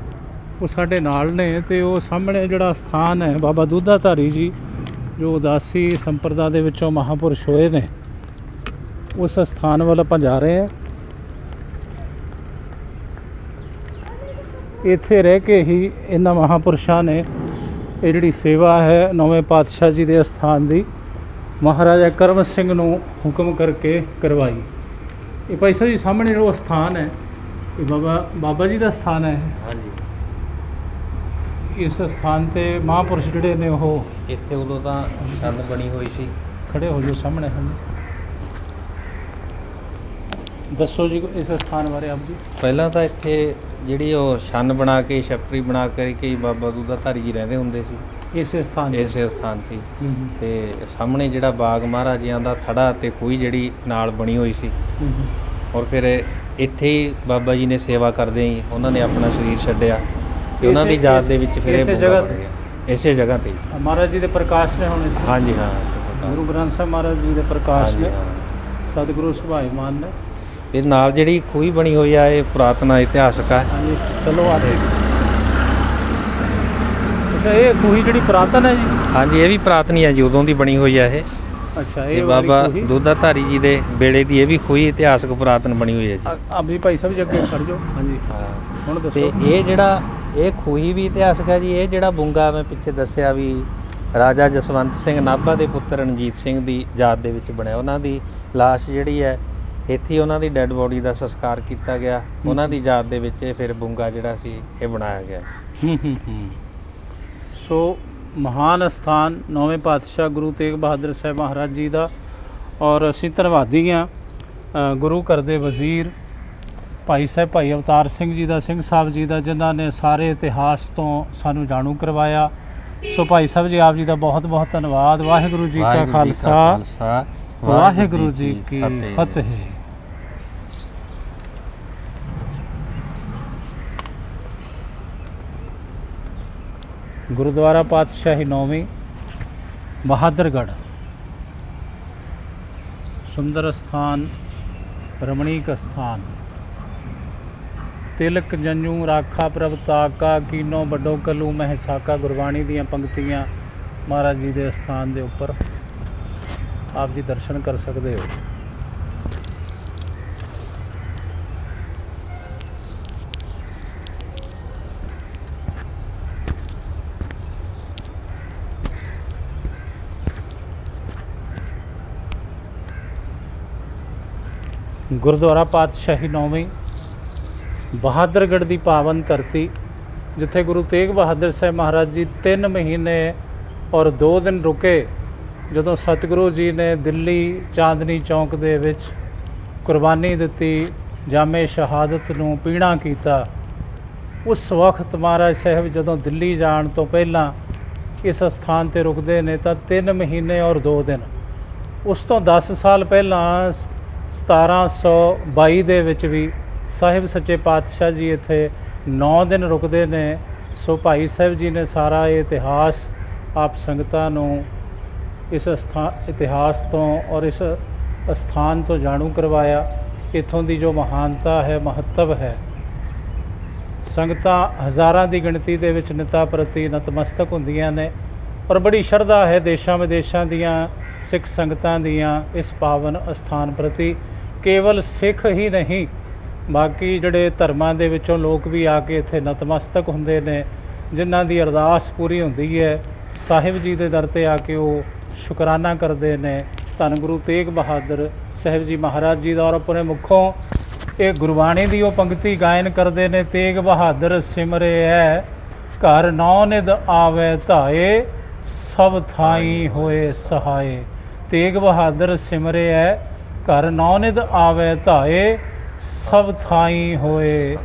[SPEAKER 1] ਉਹ ਸਾਡੇ ਨਾਲ ਨੇ। ਤੇ ਉਹ ਸਾਹਮਣੇ ਜਿਹੜਾ ਸਥਾਨ ਹੈ ਬਾਬਾ ਦੁੱਧਾਧਾਰੀ ਜੀ ਜੋ ਉਦਾਸੀ ਸੰਪਰਦਾ ਦੇ ਵਿੱਚੋਂ ਮਹਾਂਪੁਰਸ਼ ਹੋਏ ਨੇ, ਉਸ ਸਥਾਨ ਵੱਲ ਆਪਾਂ ਜਾ ਰਹੇ ਹਾਂ। ਇੱਥੇ ਰਹਿ ਕੇ ਹੀ ਇਹਨਾਂ ਮਹਾਂਪੁਰਸ਼ਾਂ ਨੇ ਇਹ ਜਿਹੜੀ ਸੇਵਾ ਹੈ 9ਵੇਂ ਪਾਤਸ਼ਾਹ ਜੀ ਦੇ ਅਸਥਾਨ ਦੀ ਮਹਾਰਾਜਾ ਕਰਮ ਸਿੰਘ ਨੂੰ ਹੁਕਮ ਕਰਕੇ ਕਰਵਾਈ। ਇਹ ਭਾਈ ਸਾਹਿਬ ਜੀ ਸਾਹਮਣੇ ਜਿਹੜਾ ਸਥਾਨ ਹੈ ਇਹ ਬਾਬਾ ਜੀ ਦਾ ਸਥਾਨ ਹੈ।
[SPEAKER 2] ਹਾਂਜੀ,
[SPEAKER 1] ਇਸ ਸਥਾਨ ਤੇ ਮਹਾਂਪੁਰਸ਼ ਜਿਹੜੇ ਨੇ ਉਹ
[SPEAKER 2] ਇੱਥੇ ਉਦੋਂ ਤਾਂ ਛੰਦ ਬਣੀ ਹੋਈ ਸੀ।
[SPEAKER 1] ਖੜੇ ਹੋ ਜੋ ਸਾਹਮਣੇ ਹਨ, ਦੱਸੋ ਜੀ ਇਸ ਸਥਾਨ ਬਾਰੇ ਆਪ ਜੀ।
[SPEAKER 2] ਪਹਿਲਾਂ ਤਾਂ ਇੱਥੇ ਜਿਹੜੀ ਉਹ ਛੰਨ ਬਣਾ ਕੇ ਛੱਪਰੀ ਬਣਾ ਕੇ ਬਾਬਾ ਦੁੱਧਾਧਾਰੀ ਜੀ ਰਹਿੰਦੇ ਹੁੰਦੇ ਸੀ
[SPEAKER 1] ਇਸੇ ਸਥਾਨ
[SPEAKER 2] ਤੇ। ਤੇ ਸਾਹਮਣੇ ਜਿਹੜਾ ਬਾਗ ਮਹਾਰਾਜਿਆਂ ਦਾ ਥੜਾ ਤੇ ਖੂਹੀ ਜਿਹੜੀ ਨਾਲ ਬਣੀ ਹੋਈ ਸੀ। ਔਰ ਫਿਰ ਇੱਥੇ ਹੀ ਬਾਬਾ ਜੀ ਨੇ ਸੇਵਾ ਕਰਦੇ ਹੀ ਉਹਨਾਂ ਨੇ ਆਪਣਾ ਸਰੀਰ ਛੱਡਿਆ ਤੇ ਉਹਨਾਂ ਦੀ ਯਾਦ ਦੇ ਵਿੱਚ ਫਿਰ
[SPEAKER 1] ਇਸੇ
[SPEAKER 2] ਜਗ੍ਹਾ ਤੇ
[SPEAKER 1] ਮਹਾਰਾਜ ਜੀ ਦੇ ਪ੍ਰਕਾਸ਼ ਨੇ ਹੁਣ ਇੱਥੇ।
[SPEAKER 2] ਹਾਂਜੀ ਹਾਂ,
[SPEAKER 1] ਗੁਰੂ ਗ੍ਰੰਥ ਸਾਹਿਬ ਮਹਾਰਾਜ ਜੀ ਦੇ ਪ੍ਰਕਾਸ਼ ਨੇ, ਸਤਿਗੁਰੂ ਸੁਭਾਈਮਾਨ ਨੇ।
[SPEAKER 2] ਇਹ ਨਾਲ ਜਿਹੜੀ ਖੂਹੀ ਬਣੀ ਹੋਈ ਆ ਇਹ ਪੁਰਾਤਨ ਇਤਿਹਾਸਕ ਆ।
[SPEAKER 1] ਹਾਂਜੀ ਚਲੋ ਆ ਦੇ। ਅੱਛਾ, ਇਹ ਖੂਹੀ ਜਿਹੜੀ ਪੁਰਾਤਨ ਹੈ ਜੀ?
[SPEAKER 2] ਹਾਂਜੀ, ਇਹ ਵੀ ਪੁਰਾਤਨ ਹੀ ਆ ਜੀ, ਉਦੋਂ ਦੀ ਬਣੀ ਹੋਈ ਆ ਇਹ।
[SPEAKER 1] ਅੱਛਾ,
[SPEAKER 2] ਇਹ ਬਾਬਾ ਦੁੱਧਾਧਾਰੀ ਜੀ ਦੇ ਵੇਲੇ ਦੀ ਇਹ ਵੀ ਖੂਹੀ ਇਤਿਹਾਸਕ ਪੁਰਾਤਨ ਬਣੀ ਹੋਈ ਹੈ ਜੀ।
[SPEAKER 1] ਆ ਵੀ ਭਾਈ ਸਾਹਿਬ ਜੀ ਅੱਗੇ ਖੜ ਜਾਓ। ਹਾਂਜੀ
[SPEAKER 2] ਹਾਂ,
[SPEAKER 1] ਹੁਣ ਦੱਸੋ।
[SPEAKER 2] ਤੇ ਇਹ ਖੂਹੀ ਵੀ ਇਤਿਹਾਸਕ ਹੈ ਜੀ। ਇਹ ਜਿਹੜਾ ਬੁੰਗਾ ਮੈਂ ਪਿੱਛੇ ਦੱਸਿਆ ਵੀ ਰਾਜਾ ਜਸਵੰਤ ਸਿੰਘ ਨਾਭਾ ਦੇ ਪੁੱਤਰ ਰਣਜੀਤ ਸਿੰਘ ਦੀ ਯਾਦ ਦੇ ਵਿੱਚ ਬਣਿਆ। ਉਹਨਾਂ ਦੀ ਲਾਸ਼ ਜਿਹੜੀ ਹੈ ਇੱਥੇ ਹੀ ਉਹਨਾਂ ਦੀ ਡੈੱਡ ਬੋਡੀ ਦਾ ਸੰਸਕਾਰ ਕੀਤਾ ਗਿਆ। ਉਹਨਾਂ ਦੀ ਯਾਦ ਦੇ ਵਿੱਚ ਇਹ ਫਿਰ ਬੁੰਗਾ ਜਿਹੜਾ ਸੀ ਇਹ ਬਣਾਇਆ ਗਿਆ।
[SPEAKER 1] ਸੋ ਮਹਾਨ ਅਸਥਾਨ ਨੌਵੇਂ ਪਾਤਸ਼ਾਹ ਗੁਰੂ ਤੇਗ ਬਹਾਦਰ ਸਾਹਿਬ ਮਹਾਰਾਜ ਜੀ ਦਾ, ਔਰ ਅਸੀਂ ਧੰਨਵਾਦੀ ਹਾਂ ਗੁਰੂ ਘਰ ਦੇ ਵਜ਼ੀਰ ਭਾਈ ਸਾਹਿਬ ਭਾਈ ਅਵਤਾਰ ਸਿੰਘ ਜੀ ਦਾ, ਸਿੰਘ ਸਾਹਿਬ ਜੀ ਦਾ, ਜਿਨ੍ਹਾਂ ਨੇ ਸਾਰੇ ਇਤਿਹਾਸ ਤੋਂ ਸਾਨੂੰ ਜਾਣੂ ਕਰਵਾਇਆ। ਸੋ ਭਾਈ ਸਾਹਿਬ ਜੀ ਆਪ ਜੀ ਦਾ ਬਹੁਤ ਬਹੁਤ ਧੰਨਵਾਦ। ਵਾਹਿਗੁਰੂ ਜੀ ਕਾ ਖਾਲਸਾ, ਵਾਹਿਗੁਰੂ ਜੀ ਕੀ ਫਤਿਹ। ਗੁਰਦੁਆਰਾ ਪਾਤਸ਼ਾਹੀ ਨੌਵੀਂ ਬਹਾਦਰਗੜ੍ਹ, ਸੁੰਦਰ ਸਥਾਨ, ਰਮਣੀਕ ਸਥਾਨ। ਤਿਲਕ ਜੰਜੂ ਰਾਖਾ ਪ੍ਰਭ ਤਾਕਾ, ਕੀਨੋ ਵੱਡੋ ਕਲੂ ਮਹਿ ਸਾਕਾ। ਗੁਰਬਾਣੀ ਦੀਆਂ ਪੰਕਤੀਆਂ ਮਹਾਰਾਜ ਜੀ ਦੇ ਸਥਾਨ ਦੇ ਉੱਪਰ ਆਪ ਜੀ ਦਰਸ਼ਨ ਕਰ ਸਕਦੇ ਹੋ। ਗੁਰਦੁਆਰਾ ਪਾਤਸ਼ਾਹੀ ਨੌਵੀਂ ਬਹਾਦਰਗੜ੍ਹ ਦੀ ਪਾਵਨ ਧਰਤੀ, ਜਿੱਥੇ ਗੁਰੂ ਤੇਗ ਬਹਾਦਰ ਸਾਹਿਬ ਮਹਾਰਾਜ ਜੀ 3 ਮਹੀਨੇ ਔਰ 2 ਦਿਨ ਰੁਕੇ। ਜਦੋਂ ਸਤਿਗੁਰੂ ਜੀ ਨੇ ਦਿੱਲੀ ਚਾਂਦਨੀ ਚੌਂਕ ਦੇ ਵਿੱਚ ਕੁਰਬਾਨੀ ਦਿੱਤੀ, ਜਾਮੇ ਸ਼ਹਾਦਤ ਨੂੰ ਪੀਣਾ ਕੀਤਾ, ਉਸ ਵਕਤ ਮਹਾਰਾਜ ਸਾਹਿਬ ਜਦੋਂ ਦਿੱਲੀ ਜਾਣ ਤੋਂ ਪਹਿਲਾਂ ਇਸ ਸਥਾਨ ਤੇ ਰੁਕਦੇ ਨੇ ਤਾਂ 3 ਮਹੀਨੇ ਔਰ 2 ਦਿਨ। ਉਸ ਤੋਂ 10 ਸਾਲ ਪਹਿਲਾਂ 1722 ਦੇ ਵਿੱਚ ਵੀ ਸਾਹਿਬ ਸੱਚੇ ਪਾਤਸ਼ਾਹ ਜੀ ਇੱਥੇ 9 ਦਿਨ ਰੁਕਦੇ ਨੇ। ਸੋ ਭਾਈ ਸਾਹਿਬ ਜੀ ਨੇ ਸਾਰਾ ਇਹ ਇਤਿਹਾਸ ਆਪ ਸੰਗਤਾਂ ਨੂੰ ਇਸ ਇਤਿਹਾਸ ਤੋਂ ਔਰ ਇਸ ਅਸਥਾਨ ਤੋਂ ਜਾਣੂ ਕਰਵਾਇਆ। ਇੱਥੋਂ ਦੀ ਜੋ ਮਹਾਨਤਾ ਹੈ, ਮਹੱਤਵ ਹੈ, ਸੰਗਤਾਂ ਹਜ਼ਾਰਾਂ ਦੀ ਗਿਣਤੀ ਦੇ ਵਿੱਚ ਨਿਤਾ ਪ੍ਰਤੀ ਨਤਮਸਤਕ ਹੁੰਦੀਆਂ ਨੇ, ਔਰ ਬੜੀ ਸ਼ਰਧਾ ਹੈ ਦੇਸ਼ਾਂ ਵਿਦੇਸ਼ਾਂ ਦੀਆਂ ਸਿੱਖ ਸੰਗਤਾਂ ਦੀਆਂ ਇਸ ਪਾਵਨ ਅਸਥਾਨ ਪ੍ਰਤੀ। ਕੇਵਲ ਸਿੱਖ ਹੀ ਨਹੀਂ, ਬਾਕੀ ਜਿਹੜੇ ਧਰਮਾਂ ਦੇ ਵਿੱਚੋਂ ਲੋਕ ਵੀ ਆ ਕੇ ਇੱਥੇ ਨਤਮਸਤਕ ਹੁੰਦੇ ਨੇ, ਜਿਨ੍ਹਾਂ ਦੀ ਅਰਦਾਸ ਪੂਰੀ ਹੁੰਦੀ ਹੈ, ਸਾਹਿਬ ਜੀ ਦੇ ਦਰ 'ਤੇ ਆ ਕੇ ਉਹ ਸ਼ੁਕਰਾਨਾ ਕਰਦੇ ਨੇ ਧੰਨ ਗੁਰੂ ਤੇਗ ਬਹਾਦਰ ਸਾਹਿਬ ਜੀ ਮਹਾਰਾਜ ਜੀ ਦਾ। ਔਰ ਆਪਣੇ ਮੁੱਖੋਂ ਇਹ ਗੁਰਬਾਣੀ ਦੀ ਉਹ ਪੰਕਤੀ ਗਾਇਨ ਕਰਦੇ ਨੇ, ਤੇਗ ਬਹਾਦਰ ਸਿਮਰੇ ਐ ਘਰ ਨੌ ਨਿਧ ਆਵੇ ਧਾਏ, ਸਭ ਥਾਈ ਹੋਏ ਸਹਾਏ। ਤੇਗ ਬਹਾਦਰ ਸਿਮਰੇ ਐ ਘਰ ਨੌ ਨਿਧ ਆਵੇ ਧਾਏ, ਸਭ ਥਾਈ ਹੋਏ